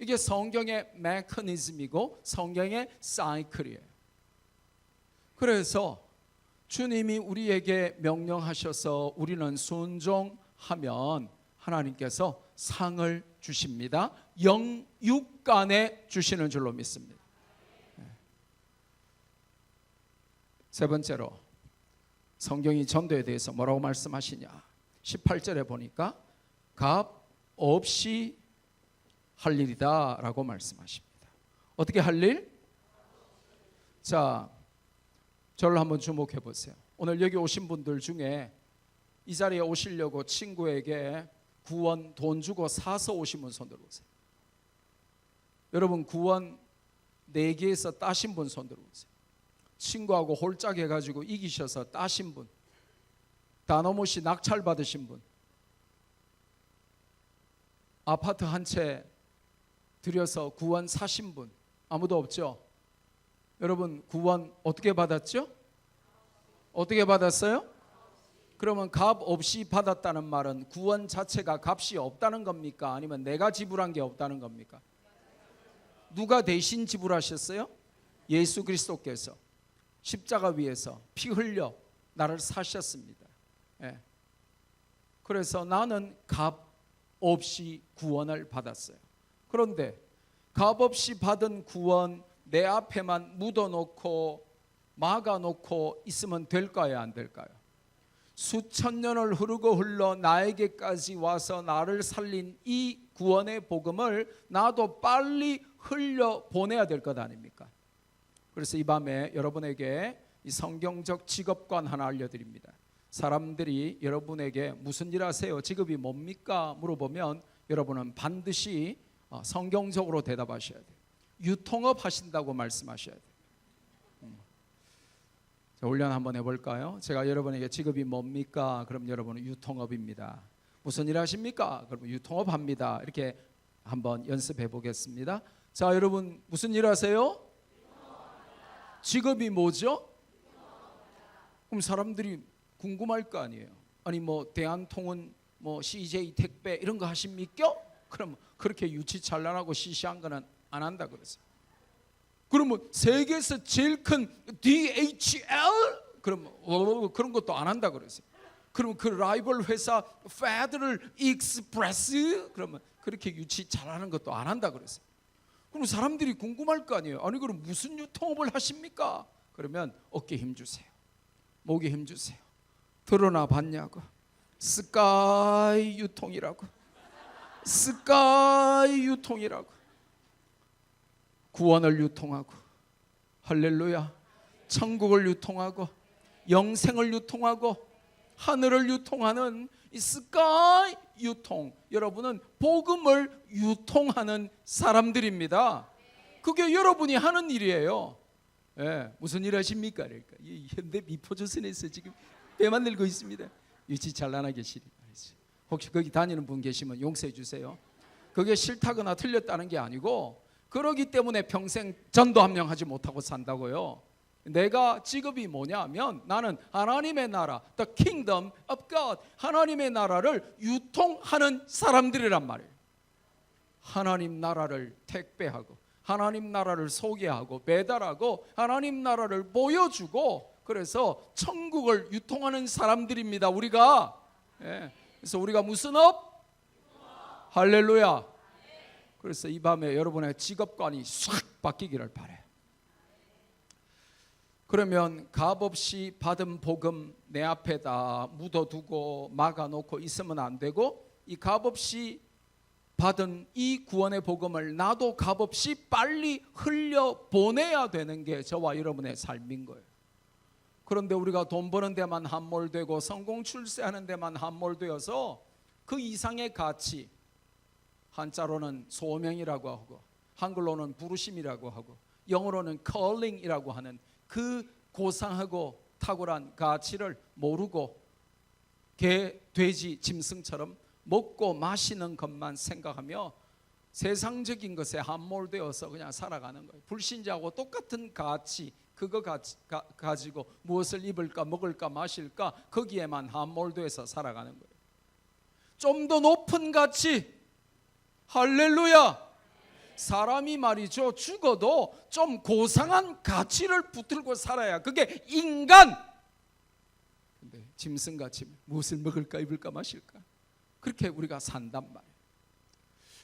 이게 성경의 메커니즘이고 성경의 사이클이에요. 그래서 주님이 우리에게 명령하셔서 우리는 순종하면 하나님께서 상을 주십니다. 영육간에 주시는 줄로 믿습니다. 세 번째로 성경이 전도에 대해서 뭐라고 말씀하시냐? 18절에 보니까 값 없이 할 일이다 라고 말씀하십니다. 어떻게 할 일? 자, 저를 한번 주목해 보세요. 오늘 여기 오신 분들 중에 이 자리에 오시려고 친구에게 구원 돈 주고 사서 오신 분 손 들어보세요. 여러분 구원 4개에서 따신 분 손 들어보세요. 친구하고 홀짝 해가지고 이기셔서 따신 분, 다너무시 낙찰 받으신 분, 아파트 한 채 들여서 구원 사신 분 아무도 없죠? 여러분 구원 어떻게 받았죠? 어떻게 받았어요? 그러면 값 없이 받았다는 말은 구원 자체가 값이 없다는 겁니까? 아니면 내가 지불한 게 없다는 겁니까? 누가 대신 지불하셨어요? 예수 그리스도께서 십자가 위에서 피 흘려 나를 사셨습니다. 예. 그래서 나는 값 없이 구원을 받았어요. 그런데 값 없이 받은 구원 내 앞에만 묻어놓고 막아놓고 있으면 될까요? 안 될까요? 수천 년을 흐르고 흘러 나에게까지 와서 나를 살린 이 구원의 복음을 나도 빨리 흘려 보내야 될 것 아닙니까? 그래서 이 밤에 여러분에게 이 성경적 직업관 하나 알려드립니다. 사람들이 여러분에게 무슨 일 하세요? 직업이 뭡니까? 물어보면 여러분은 반드시 성경적으로 대답하셔야 돼요. 유통업 하신다고 말씀하셔야 돼요. 자, 훈련 한번 해볼까요? 제가 여러분에게 직업이 뭡니까? 그럼 여러분은 유통업입니다. 무슨 일 하십니까? 그러면 유통업 합니다. 이렇게 한번 연습해 보겠습니다. 자, 여러분 무슨 일 하세요? 직업이 뭐죠? 그럼 사람들이 궁금할 거 아니에요. 아니 뭐 대한통운 뭐 CJ 택배 이런 거 하십니까? 그럼 그렇게 유치찬란하고 시시한 거는 안 한다 그랬어요. 그러면 세계에서 제일 큰 DHL 그럼 그런 것도 안 한다 그랬어요. 그럼 그 라이벌 회사 페더럴 익스프레스 그러면 그렇게 유치 잘하는 것도 안 한다 그랬어요. 그럼 사람들이 궁금할 거 아니에요. 아니 그럼 무슨 유통업을 하십니까? 그러면 어깨 힘 주세요. 목에 힘 주세요. 드러나 봤냐고. 스카이 유통이라고. 스카이 유통이라고. 구원을 유통하고 할렐루야. 천국을 유통하고 영생을 유통하고 하늘을 유통하는 이 스카이 유통. 여러분은 복음을 유통하는 사람들입니다. 그게 여러분이 하는 일이에요. 예, 무슨 일 하십니까? 그러니까 이 현대 미포조선에서 지금 배 만들고 있습니다. 유치 잘나나 계시리. 혹시 거기 다니는 분 계시면 용서해 주세요. 그게 싫다거나 틀렸다는 게 아니고 그러기 때문에 평생 전도 한 명 하지 못하고 산다고요. 내가 직업이 뭐냐면 나는 하나님의 나라, the kingdom of God, 하나님의 나라를 유통하는 사람들이란 말이에요. 하나님 나라를 택배하고 하나님 나라를 소개하고 배달하고 하나님 나라를 보여주고 그래서 천국을 유통하는 사람들입니다. 우리가. 예. 그래서 우리가 무슨 업? 할렐루야. 그래서 이 밤에 여러분의 직업관이 싹 바뀌기를 바라요. 그러면 값없이 받은 복음 내 앞에다 묻어두고 막아놓고 있으면 안 되고 이 값없이 받은 이 구원의 복음을 나도 값없이 빨리 흘려보내야 되는 게 저와 여러분의 삶인 거예요. 그런데 우리가 돈 버는 데만 함몰되고 성공 출세하는 데만 함몰되어서 그 이상의 가치, 한자로는 소명이라고 하고 한글로는 부르심이라고 하고 영어로는 calling이라고 하는 그 고상하고 탁월한 가치를 모르고 개, 돼지, 짐승처럼 먹고 마시는 것만 생각하며 세상적인 것에 함몰되어서 그냥 살아가는 거예요. 불신자하고 똑같은 가치, 그거 가지고 무엇을 입을까 먹을까 마실까 거기에만 함몰되어서 살아가는 거예요. 좀 더 높은 가치, 할렐루야. 사람이 말이죠, 죽어도 좀 고상한 가치를 붙들고 살아야 그게 인간. 근데 짐승같이 무엇을 먹을까 입을까 마실까 그렇게 우리가 산단 말이에요.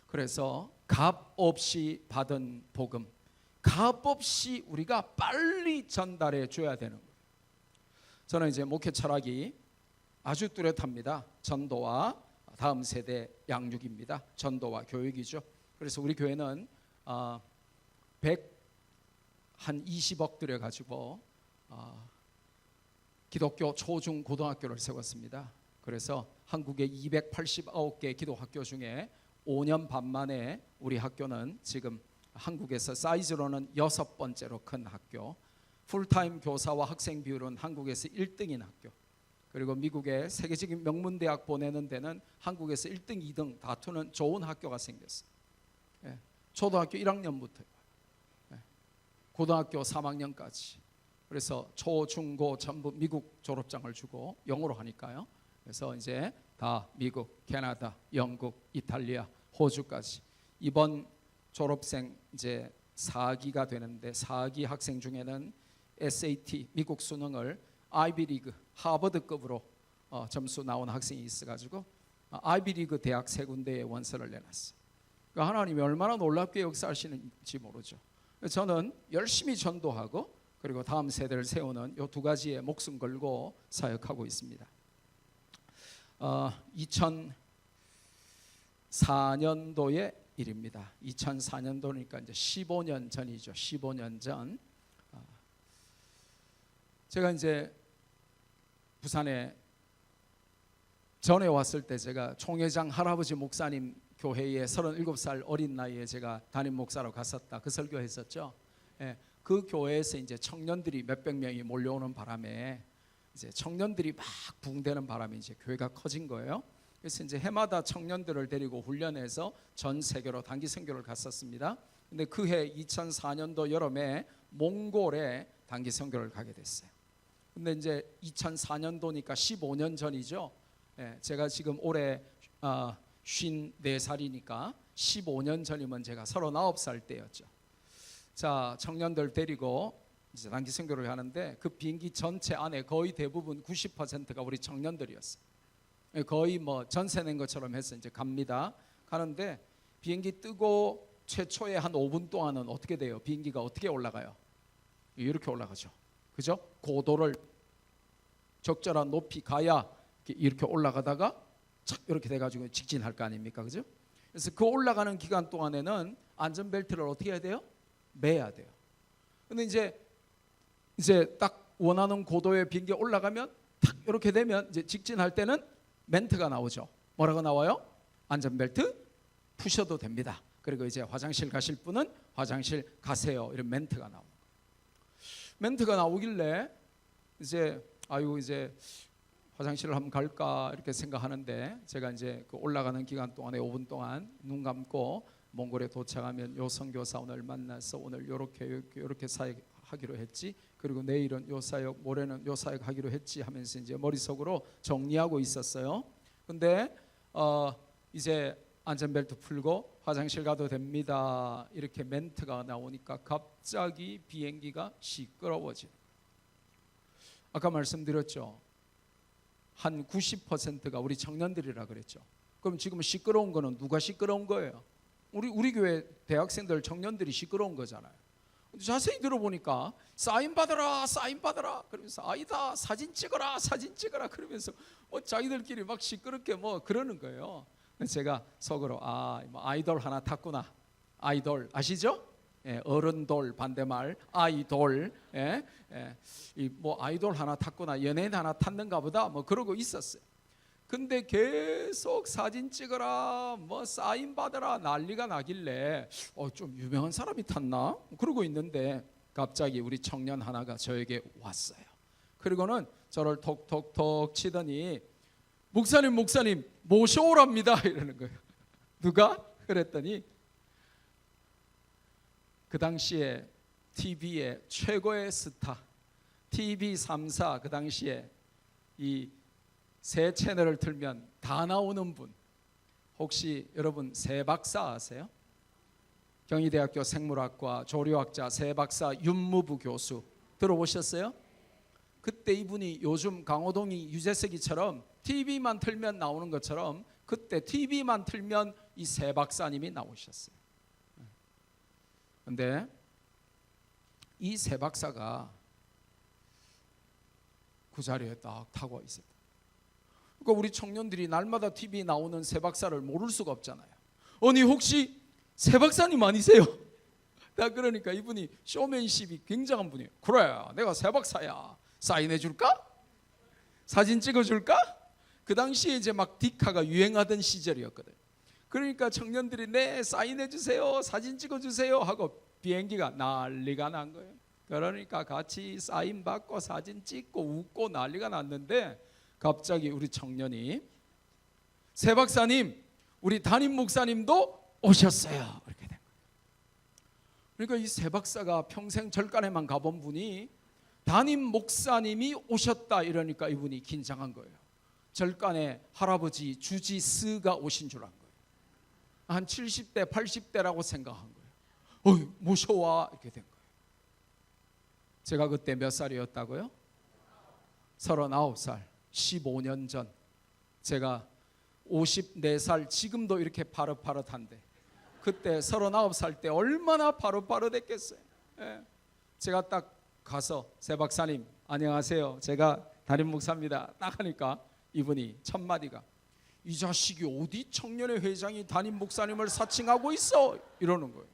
그래서 값 없이 받은 복음, 값 없이 우리가 빨리 전달해 줘야 되는 거예요. 저는 이제 목회 철학이 아주 뚜렷합니다. 전도와 다음 세대 양육입니다. 전도와 교육이죠. 그래서 우리 교회는 120억 들여가지고 기독교 초중 고등학교를 세웠습니다. 그래서 한국의 289개 기독학교 중에 5년 반 만에 우리 학교는 지금 한국에서 사이즈로는 6번째로 큰 학교, 풀타임 교사와 학생 비율은 한국에서 1등인 학교, 그리고 미국의 세계적인 명문대학 보내는 데는 한국에서 1등, 2등 다투는 좋은 학교가 생겼어요. 초등학교 1학년부터 고등학교 3학년까지. 그래서 초, 중, 고 전부 미국 졸업장을 주고 영어로 하니까요. 그래서 이제 다 미국, 캐나다, 영국, 이탈리아, 호주까지. 이번 졸업생 이제 4기가 되는데 4기 학생 중에는 SAT 미국 수능을 아이비리그 하버드급으로 점수 나온 학생이 있어가지고 아이비리그 대학 3군데에 원서를 내놨어요. 그러니까 하나님이 얼마나 놀랍게 역사하시는지 모르죠. 저는 열심히 전도하고 그리고 다음 세대를 세우는 이 2가지에 목숨 걸고 사역하고 있습니다. 2004년도의 일입니다. 2004년도니까 이제 15년 전이죠. 15년 전 제가 이제 부산에 전에 왔을 때 제가 총회장 할아버지 목사님 교회에 37살 어린 나이에 제가 담임 목사로 갔었다. 그 설교했었죠. 그 교회에서 이제 청년들이 몇백 명이 몰려오는 바람에 이제 청년들이 막 붕대는 바람에 이제 교회가 커진 거예요. 그래서 이제 해마다 청년들을 데리고 훈련해서 전 세계로 단기 선교를 갔었습니다. 근데 그해 2004년도 여름에 몽골에 단기 선교를 가게 됐어요. 근데 이제 2004년도니까 15년 전이죠. 제가 지금 올해 54살이니까 15년 전이면 제가 39살 때였죠. 자, 청년들 데리고 이제 단기 선교를 하는데 그 비행기 전체 안에 거의 대부분 90%가 우리 청년들이었어요. 거의 뭐 전세 낸 것처럼 해서 이제 갑니다. 가는데 비행기 뜨고 최초의 한 5분 동안은 어떻게 돼요? 비행기가 어떻게 올라가요? 이렇게 올라가죠. 그죠? 고도를 적절한 높이 가야 이렇게 올라가다가 착 이렇게 돼가지고 직진할 거 아닙니까? 그죠? 그래서 그 올라가는 기간 동안에는 안전벨트를 어떻게 해야 돼요? 매야 돼요. 근데 이제 딱 원하는 고도의 비행기 올라가면 탁 이렇게 되면 이제 직진할 때는 멘트가 나오죠. 뭐라고 나와요? 안전벨트 푸셔도 됩니다. 그리고 이제 화장실 가실 분은 화장실 가세요. 이런 멘트가 나오고. 멘트가 나오길래 이제 이제 화장실을 한번 갈까 이렇게 생각하는데 제가 이제 그 올라가는 기간 동안에 5분 동안 눈 감고 몽골에 도착하면 요 선교사 오늘 만나서 오늘 요렇게 사역하기로 했지. 그리고 내일은 요 사역, 모레는 요 사역 하기로 했지 하면서 이제 머릿속으로 정리하고 있었어요. 근데 이제 안전벨트 풀고 화장실 가도 됩니다. 이렇게 멘트가 나오니까 갑자기 비행기가 시끄러워지는. 아까 말씀드렸죠. 한 90%가 우리 청년들이라 그랬죠. 그럼 지금 시끄러운 거는 누가 시끄러운 거예요? 우리 교회 대학생들 청년들이 시끄러운 거잖아요. 자세히 들어보니까 사인 받아라 그러면서 아니다 사진 찍어라 그러면서 자기들끼리 막 시끄럽게 뭐 그러는 거예요. 제가 속으로 아이돌 하나 탔구나. 아이돌 아시죠? 어른돌 반대말 아이돌. 뭐 아이돌 하나 탔구나, 연예인 하나 탔는가 보다 뭐 그러고 있었어요. 근데 계속 사진 찍어라 뭐 사인 받아라 난리가 나길래 좀 유명한 사람이 탔나 그러고 있는데 갑자기 우리 청년 하나가 저에게 왔어요. 그리고는 저를 톡톡톡 치더니 목사님 모셔오랍니다 이러는 거예요. 누가? 그랬더니 그 당시에 TV의 최고의 스타 TV 3사 그 당시에 이 새 채널을 틀면 다 나오는 분, 혹시 여러분 새 박사 아세요? 경희대학교 생물학과 조류학자 새 박사 윤무부 교수 들어보셨어요? 그때 이분이 요즘 강호동이 유재석이처럼 TV만 틀면 나오는 것처럼 그때 TV만 틀면 이 새 박사님이 나오셨어요. 그런데 이 새 박사가 그 자리에 딱 타고 있었다. 그러니까 우리 청년들이 날마다 TV에 나오는 새 박사를 모를 수가 없잖아요. 아니 혹시 새 박사님 아니세요? 나 그러니까 이분이 쇼맨십이 굉장한 분이에요. 그래, 내가 새 박사야. 사인해 줄까? 사진 찍어 줄까? 그 당시에 이제 막 디카가 유행하던 시절이었거든. 그러니까 청년들이 네 사인해 주세요, 사진 찍어 주세요 하고 비행기가 난리가 난 거예요. 그러니까 같이 사인 받고 사진 찍고 웃고 난리가 났는데 갑자기 우리 청년이 새 박사님, 우리 담임 목사님도 오셨어요. 이렇게 된 거예요. 그러니까 이 새 박사가 평생 절간에만 가본 분이 담임 목사님이 오셨다 이러니까 이분이 긴장한 거예요. 절간에 할아버지 주지스가 오신 줄 안 거예요. 한 70대 80대라고 생각한 거예요. 모셔와 이렇게 된 거예요. 제가 그때 몇 살이었다고요? 39살. 15년 전. 제가 54살, 지금도 이렇게 파릇파릇한데 그때 39살 때 얼마나 파릇파릇했겠어요. 예. 제가 딱 가서 새 박사님 안녕하세요, 제가 담임 목사입니다 딱 하니까 이분이 첫 마디가 이 자식이 어디 청년회 회장이 담임 목사님을 사칭하고 있어 이러는 거예요.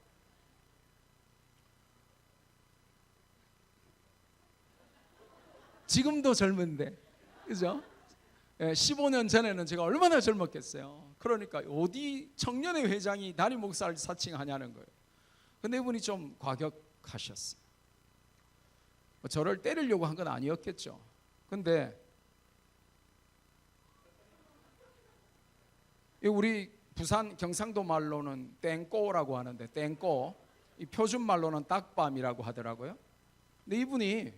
지금도 젊은데 그죠? 15년 전에는 제가 얼마나 젊었겠어요. 그러니까 어디 청년회 회장이 담임 목사를 사칭하냐는 거예요. 근데 이분이 좀 과격하셨어요. 저를 때리려고 한 건 아니었겠죠. 근데 우리 부산 경상도 말로는 땡꼬라고 하는데 땡꼬, 이 표준 말로는 딱밤이라고 하더라고요. 근데 이분이,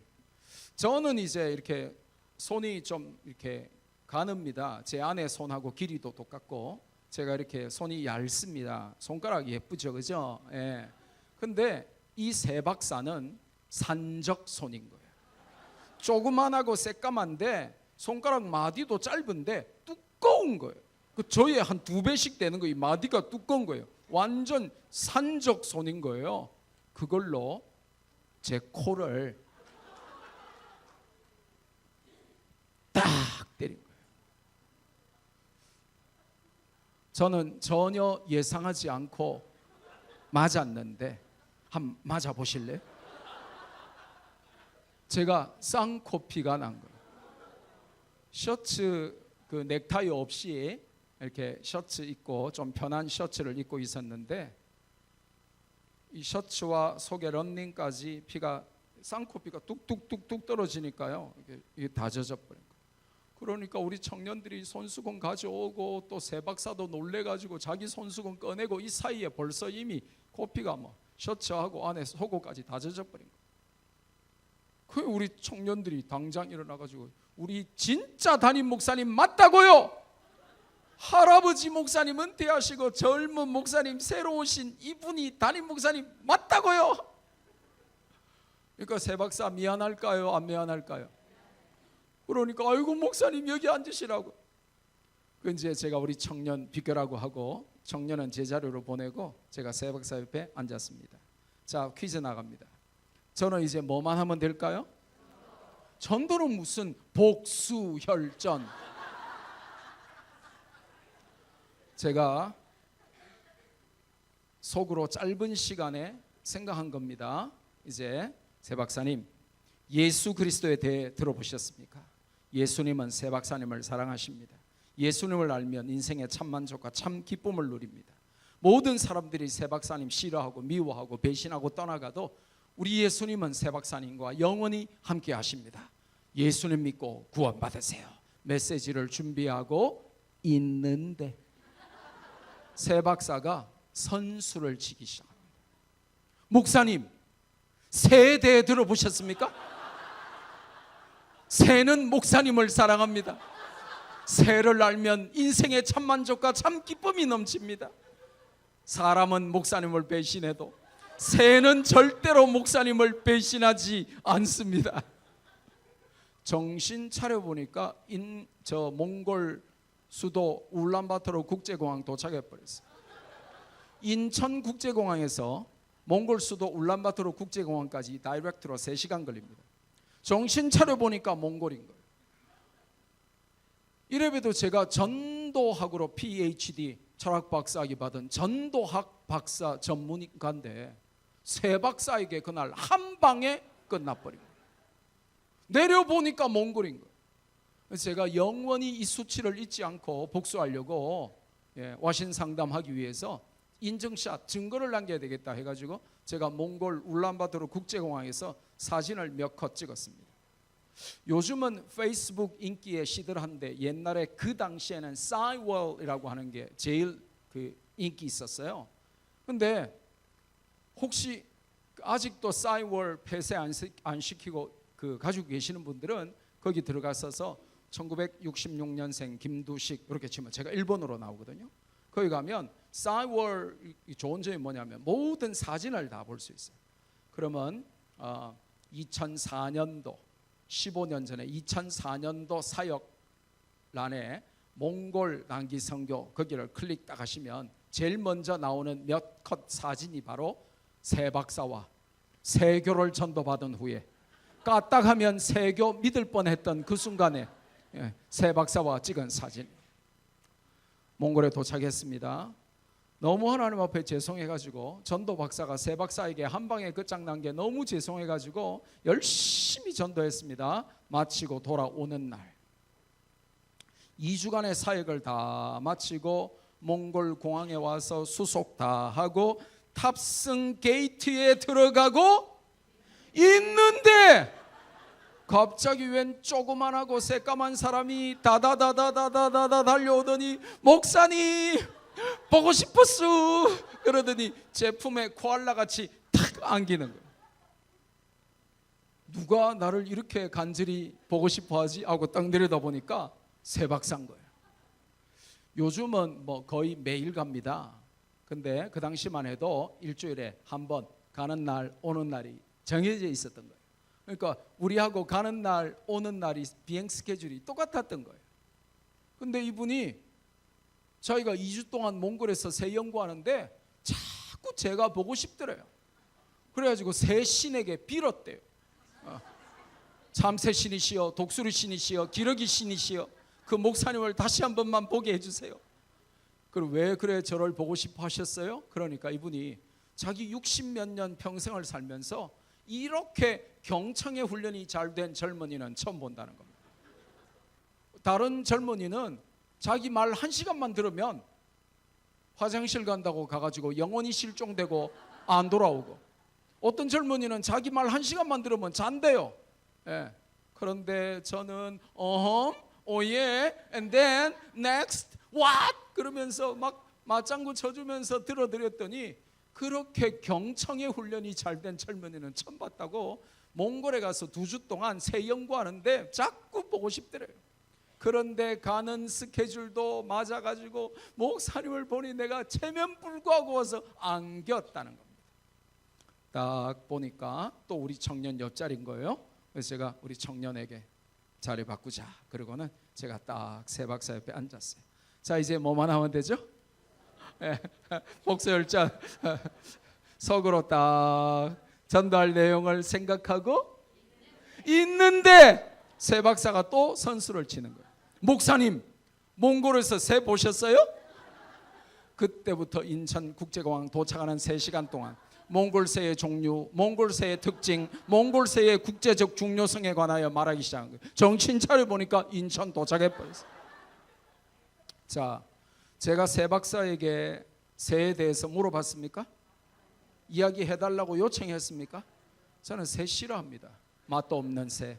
저는 이제 이렇게 손이 좀 이렇게 가늡니다. 제 아내 손하고 길이도 똑같고 제가 이렇게 손이 얇습니다. 손가락이 예쁘죠, 그죠? 예. 근데 이 새 박사는 산적 손인 거예요. 조그만하고 새까만데 손가락 마디도 짧은데 두꺼운 거예요. 그 저의 한 2배씩 되는 거, 이 마디가 두꺼운 거예요. 완전 산적 손인 거예요. 그걸로 제 코를 딱 때린 거예요. 저는 전혀 예상하지 않고 맞았는데 한번 맞아 보실래요? 제가 쌍코피가 난 거예요. 셔츠 그 넥타이 없이 이렇게 셔츠 입고 좀 편한 셔츠를 입고 있었는데 이 셔츠와 속에 런닝까지 피가, 쌍코피가 뚝뚝뚝뚝 떨어지니까요, 이게 다 젖어버린 거예요. 그러니까 우리 청년들이 손수건 가져오고 또 새 박사도 놀래가지고 자기 손수건 꺼내고 이 사이에 벌써 이미 코피가 뭐 셔츠하고 안에 속옷까지 다 젖어버린 거예요. 그 우리 청년들이 당장 일어나가지고 우리 진짜 담임 목사님 맞다고요? 할아버지 목사님 은퇴하시고 젊은 목사님 새로 오신 이분이 담임 목사님 맞다고요? 그러니까 새 박사 미안할까요? 안 미안할까요? 그러니까 아이고 목사님 여기 앉으시라고. 그 이제 제가 우리 청년 비교라고 하고 청년은 제 자리로 보내고 제가 새 박사 옆에 앉았습니다. 자, 퀴즈 나갑니다. 저는 이제 뭐만 하면 될까요? 전도는 무슨 복수혈전. 제가 속으로 짧은 시간에 생각한 겁니다. 이제 새 박사님, 예수 그리스도에 대해 들어보셨습니까? 예수님은 새 박사님을 사랑하십니다. 예수님을 알면 인생의 참 만족과 참 기쁨을 누립니다. 모든 사람들이 새 박사님 싫어하고 미워하고 배신하고 떠나가도 우리 예수님은 새 박사님과 영원히 함께 하십니다. 예수님 믿고 구원 받으세요. 메시지를 준비하고 있는데 새 박사가 선수를 치기 시작합니다. 목사님, 새에 대해 들어보셨습니까? 새는 목사님을 사랑합니다. 새를 알면 인생의 참 만족과 참 기쁨이 넘칩니다. 사람은 목사님을 배신해도 새는 절대로 목사님을 배신하지 않습니다. 정신 차려보니까 저 몽골 수도 울란바토르 국제공항 도착해버렸어요. 인천국제공항에서 몽골 수도 울란바토르 국제공항까지 다이렉트로 3시간 걸립니다. 정신 차려보니까 몽골인 거예요. 이래봬도 제가 전도학으로 PhD 철학 박사학위 받은 전도학 박사 전문가인데 새 박사에게 그날 한 방에 끝나버린 거예요. 내려보니까 몽골인 거예요. 그래서 제가 영원히 이 수치를 잊지 않고 복수하려고 와신 상담하기 위해서 인증샷 증거를 남겨야 되겠다 해가지고 제가 몽골 울란바토르 국제공항에서 사진을 몇 컷 찍었습니다. 요즘은 페이스북 인기에 시들한데 옛날에 그 당시에는 싸이월이라고 하는 게 제일 그 인기 있었어요. 근데 혹시 아직도 싸이월 폐쇄 안 시키고 그 가지고 계시는 분들은 거기 들어가셔서 1966년생 김두식 이렇게 치면 제가 일본어로 나오거든요. 거기 가면 싸이월 좋은 점이 뭐냐면 모든 사진을 다 볼 수 있어요. 그러면 2004년도 15년 전에 2004년도 사역란에 몽골 단기 선교 거기를 클릭 딱 하시면 제일 먼저 나오는 몇 컷 사진이 바로 새 박사와 세교를 전도받은 후에 까딱하면 세교 믿을 뻔했던 그 순간에 새 박사와 찍은 사진. 몽골에 도착했습니다. 너무 하나님 앞에 죄송해가지고 전도 박사가 새 박사에게 한 방에 끝장난 게 너무 죄송해가지고 열심히 전도했습니다. 마치고 돌아오는 날 2주간의 사역을 다 마치고 몽골 공항에 와서 수속 다 하고 탑승 게이트에 들어가고 있는데 갑자기 웬 조그만하고 새까만 사람이 다다다다다다다 달려오더니 목사님 보고 싶었어 그러더니 제 품에 코알라같이 탁 안기는 거예요. 누가 나를 이렇게 간절히 보고 싶어하지 하고 딱 내려다보니까 새 박사인 거예요. 요즘은 뭐 거의 매일 갑니다. 근데 그 당시만 해도 일주일에 한 번 가는 날 오는 날이 정해져 있었던 거예요. 그러니까 우리하고 가는 날 오는 날이 비행 스케줄이 똑같았던 거예요. 근데 이분이 저희가 2주 동안 몽골에서 새 연구하는데 자꾸 제가 보고 싶더래요. 그래가지고 새 신에게 빌었대요. 참새 신이시여 독수리 신이시여 기러기 신이시여 그 목사님을 다시 한 번만 보게 해주세요. 그럼 왜 그래 저를 보고 싶어 하셨어요? 그러니까 이분이 자기 60몇 년 평생을 살면서 이렇게 경청의 훈련이 잘 된 젊은이는 처음 본다는 겁니다. 다른 젊은이는 자기 말 1시간만 들으면 화장실 간다고 가가지고 영원히 실종되고 안 돌아오고, 어떤 젊은이는 자기 말 1시간만 들으면 잔대요. 그런데 저는 오예 and then next what 그러면서 막 맞장구 쳐주면서 들어드렸더니 그렇게 경청의 훈련이 잘 된 젊은이는 처음 봤다고 몽골에 가서 2주 동안 새 연구하는데 자꾸 보고 싶더래요. 그런데 가는 스케줄도 맞아가지고 목사님을 보니 내가 체면불구하고 와서 안겼다는 겁니다. 딱 보니까 또 우리 청년 옆자리인 거예요. 그래서 제가 우리 청년에게 자리 바꾸자 그러고는 제가 딱 새 박사 옆에 앉았어요. 자 이제 뭐만 하면 되죠? 복수열전 속으로 딱 전도할 내용을 생각하고 있는데 새 박사가 또 선수를 치는 거예요. 목사님 몽골에서 새 보셨어요? 그때부터 인천국제공항 도착하는 3시간 동안 몽골새의 종류, 몽골새의 특징, 몽골새의 국제적 중요성에 관하여 말하기 시작한 거예요. 정신 차려보니까 인천 도착해버렸어요. 자, 제가 새 박사에게 새에 대해서 물어봤습니까? 이야기해달라고 요청했습니까? 저는 새 싫어합니다. 맛도 없는 새.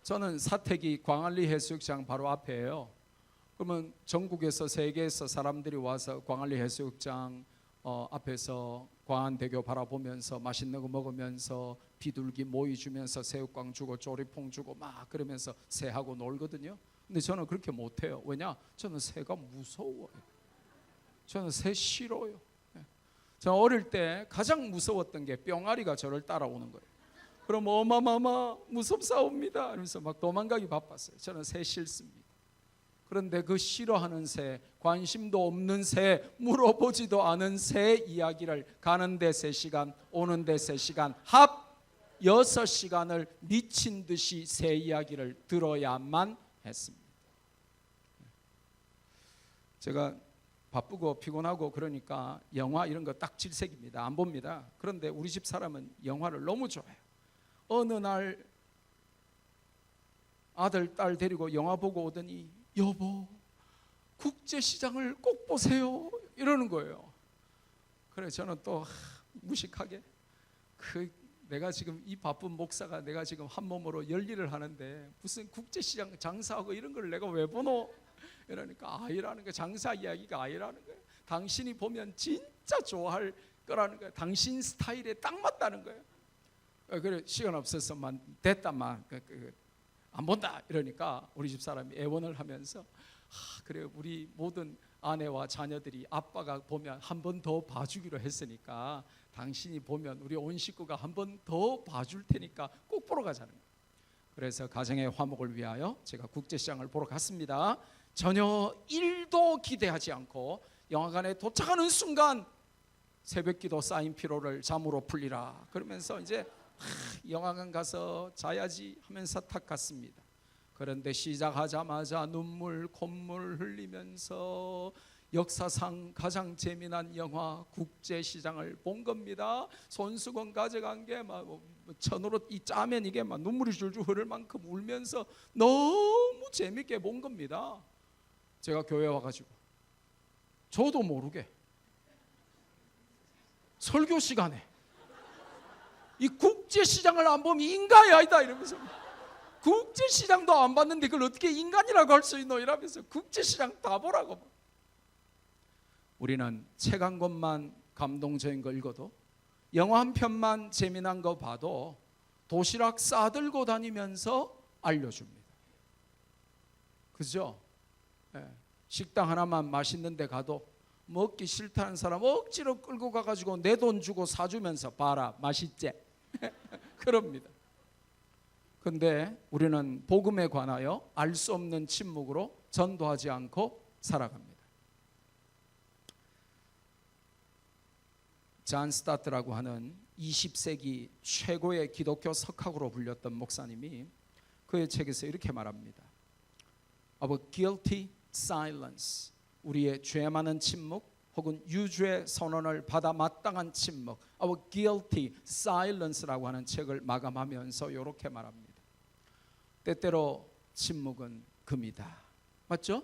저는 사택이 광안리 해수욕장 바로 앞에예요. 그러면 전국에서 세계에서 사람들이 와서 광안리 해수욕장 앞에서 광안대교 바라보면서 맛있는 거 먹으면서 비둘기 모이 주면서 새우깡 주고 조리퐁 주고 막 그러면서 새하고 놀거든요. 근데 저는 그렇게 못해요. 왜냐? 저는 새가 무서워요. 저는 새 싫어요. 저는 어릴 때 가장 무서웠던 게 뿅아리가 저를 따라오는 거예요. 그럼 어마마마 무섭사옵니다 이러면서 막 도망가기 바빴어요. 저는 새 싫습니다. 그런데 그 싫어하는 새, 관심도 없는 새, 물어보지도 않은 새 이야기를 가는 데 3시간, 오는 데 3시간, 합 6시간을 미친 듯이 새 이야기를 들어야만 했습니다. 제가 바쁘고 피곤하고 그러니까 영화 이런 거 딱 질색입니다. 안 봅니다. 그런데 우리 집 사람은 영화를 너무 좋아해요. 어느 날 아들, 딸 데리고 영화 보고 오더니 여보, 국제시장을 꼭 보세요 이러는 거예요. 그래 저는 또 무식하게 내가 지금 이 바쁜 목사가 내가 지금 한 몸으로 열일을 하는데 무슨 국제시장 장사하고 이런 걸 내가 왜 보노? 이러니까 아이라는 거, 장사 이야기가 아이라는 거예요. 당신이 보면 진짜 좋아할 거라는 거예요. 당신 스타일에 딱 맞다는 거예요. 그래 시간 없어서만 됐다만 안 본다 이러니까 우리 집 사람이 애원을 하면서 그래 우리 모든 아내와 자녀들이 아빠가 보면 한 번 더 봐주기로 했으니까 당신이 보면 우리 온 식구가 한 번 더 봐줄 테니까 꼭 보러 가자는 거예요. 그래서 가정의 화목을 위하여 제가 국제시장을 보러 갔습니다. 전혀 1도 기대하지 않고 영화관에 도착하는 순간 새벽기도 쌓인 피로를 잠으로 풀리라 그러면서 이제 영화관 가서 자야지 하면서 탁 갔습니다. 그런데 시작하자마자 눈물 콧물 흘리면서 역사상 가장 재미난 영화 국제시장을 본 겁니다. 손수건 가져간 게 막 천으로 이 짜면 이게 막 눈물이 줄줄 흐를 만큼 울면서 너무 재밌게 본 겁니다. 제가 교회 와가지고 저도 모르게 설교 시간에 이 국제시장을 안 보면 인간이 아니다 이러면서 국제시장도 안 봤는데 그걸 어떻게 인간이라고 할 수 있노 이러면서 국제시장 다 보라고. 우리는 책 한 권만 감동적인 거 읽어도 영화 한 편만 재미난 거 봐도 도시락 싸들고 다니면서 알려줍니다. 그죠? 식당 하나만 맛있는 데 가도 먹기 싫다는 사람 억지로 끌고 가가지고 내 돈 주고 사주면서 봐라 맛있지? 그럽니다. 근데 우리는 복음에 관하여 알 수 없는 침묵으로 전도하지 않고 살아갑니다. 잔 스타트라고 하는 20세기 최고의 기독교 석학으로 불렸던 목사님이 그의 책에서 이렇게 말합니다. Our guilty silence, 우리의 죄 많은 침묵 혹은 유죄 선언을 받아 마땅한 침묵, Our guilty silence라고 하는 책을 마감하면서 이렇게 말합니다. 때때로 침묵은 금이다. 맞죠?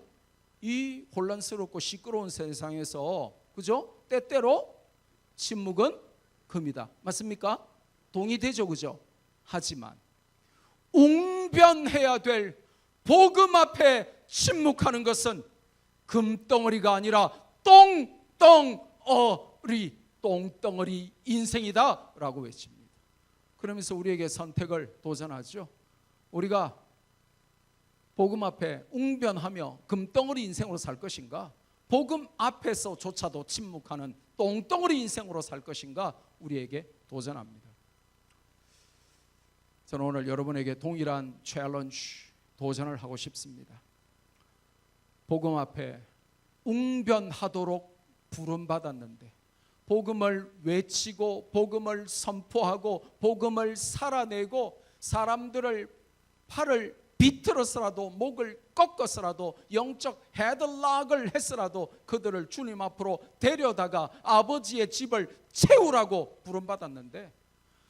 이 혼란스럽고 시끄러운 세상에서 그죠? 때때로 침묵은 금이다. 맞습니까? 동의되죠, 그죠? 하지만 웅변해야 될 복음 앞에 침묵하는 것은 금덩어리가 아니라 똥덩어리 인생이다 라고 외칩니다. 그러면서 우리에게 선택을 도전하죠. 우리가 복음 앞에 웅변하며 금덩어리 인생으로 살 것인가, 복음 앞에서조차도 침묵하는 똥덩어리 인생으로 살 것인가, 우리에게 도전합니다. 저는 오늘 여러분에게 동일한 챌린지, 도전을 하고 싶습니다. 복음 앞에 웅변하도록 부름받았는데 복음을 외치고 복음을 선포하고 복음을 살아내고 사람들을 팔을 비틀어서라도 목을 꺾어서라도 영적 헤드락을 했으라도 그들을 주님 앞으로 데려다가 아버지의 집을 채우라고 부름받았는데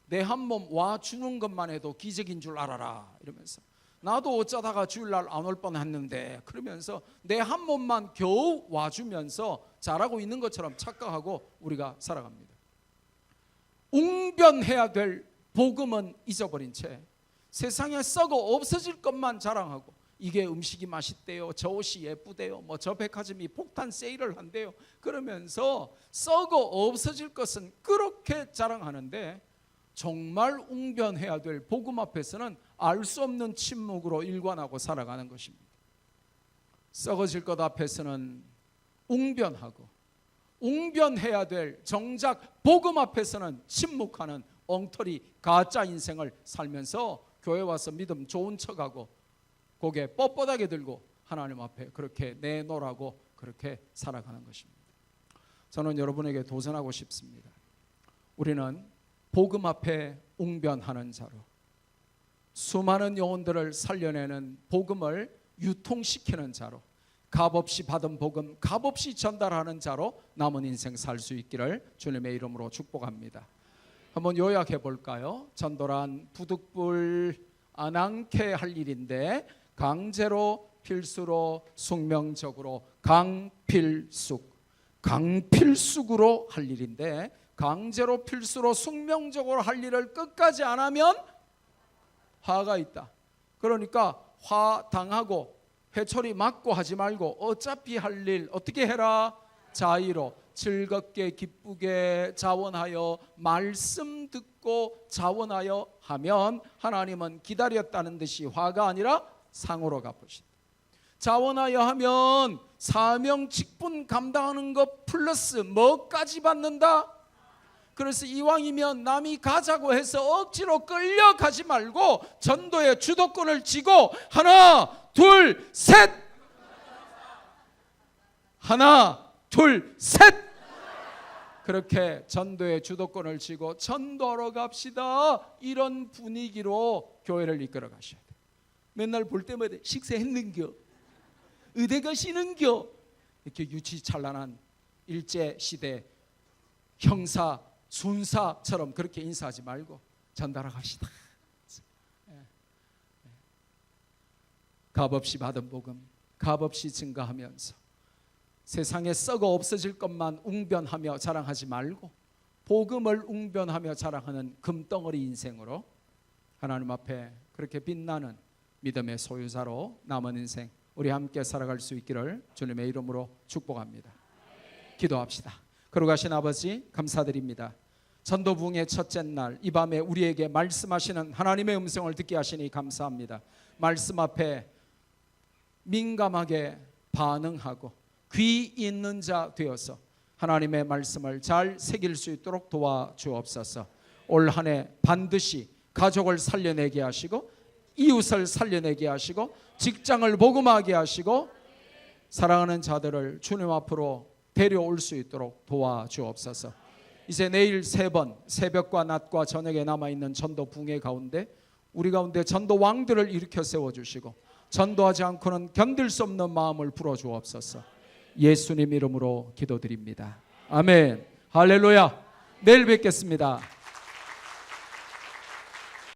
내 한 몸 와주는 것만 해도 기적인 줄 알아라 이러면서 나도 어쩌다가 주일날 안 올 뻔했는데 그러면서 내 한 몸만 겨우 와주면서 잘하고 있는 것처럼 착각하고 우리가 살아갑니다. 웅변해야 될 복음은 잊어버린 채 세상에 썩어 없어질 것만 자랑하고, 이게 음식이 맛있대요, 저 옷이 예쁘대요, 뭐 저 백화점이 폭탄 세일을 한대요, 그러면서 썩어 없어질 것은 그렇게 자랑하는데, 정말 웅변해야 될 복음 앞에서는 알 수 없는 침묵으로 일관하고 살아가는 것입니다. 썩어질 것 앞에서는 웅변하고, 웅변해야 될 정작 복음 앞에서는 침묵하는 엉터리 가짜 인생을 살면서 교회 와서 믿음 좋은 척하고 고개 뻣뻣하게 들고 하나님 앞에 그렇게 내놓으라고 그렇게 살아가는 것입니다. 저는 여러분에게 도전하고 싶습니다. 우리는 복음 앞에 웅변하는 자로, 수많은 영혼들을 살려내는 복음을 유통시키는 자로, 값없이 받은 복음 값없이 전달하는 자로 남은 인생 살 수 있기를 주님의 이름으로 축복합니다. 한번 요약해 볼까요? 전도란 부득불 안않게 할 일인데 강제로 필수로 숙명적으로 강필숙으로 할 일인데, 강제로 필수로 숙명적으로 할 일을 끝까지 안 하면 화가 있다. 그러니까 화 당하고 회초리 맞고 하지 말고 어차피 할 일 어떻게 해라? 자의로 즐겁게 기쁘게 자원하여 말씀 듣고 자원하여 하면 하나님은 기다렸다는 듯이 화가 아니라 상으로 갚으신다. 자원하여 하면 사명 직분 감당하는 것 플러스 뭐까지 받는다? 그래서 이왕이면 남이 가자고 해서 억지로 끌려가지 말고 전도의 주도권을 쥐고 하나 둘 셋, 하나 둘 셋, 그렇게 전도의 주도권을 쥐고 전도하러 갑시다, 이런 분위기로 교회를 이끌어 가셔야 돼요. 맨날 볼 때마다 식사했는겨, 의대 가시는겨, 이렇게 유치찬란한 일제시대 형사 순사처럼 그렇게 인사하지 말고 전달하러 갑시다. 값없이 받은 복음 값없이 증거하면서 세상에 썩어 없어질 것만 웅변하며 자랑하지 말고 복음을 웅변하며 자랑하는 금덩어리 인생으로 하나님 앞에 그렇게 빛나는 믿음의 소유자로 남은 인생 우리 함께 살아갈 수 있기를 주님의 이름으로 축복합니다. 기도합시다. 거룩하신 아버지, 감사드립니다. 전도부흥의 첫째 날 이 밤에 우리에게 말씀하시는 하나님의 음성을 듣게 하시니 감사합니다. 말씀 앞에 민감하게 반응하고 귀 있는 자 되어서 하나님의 말씀을 잘 새길 수 있도록 도와주옵소서. 올 한 해 반드시 가족을 살려내게 하시고 이웃을 살려내게 하시고 직장을 복음하게 하시고 사랑하는 자들을 주님 앞으로 데려올 수 있도록 도와주옵소서. 이제 내일 3번 새벽과 낮과 저녁에 남아있는 전도 붕괴 가운데 우리 가운데 전도 왕들을 일으켜 세워주시고 전도하지 않고는 견딜 수 없는 마음을 불어주옵소서. 예수님 이름으로 기도드립니다. 아멘. 할렐루야. 내일 뵙겠습니다.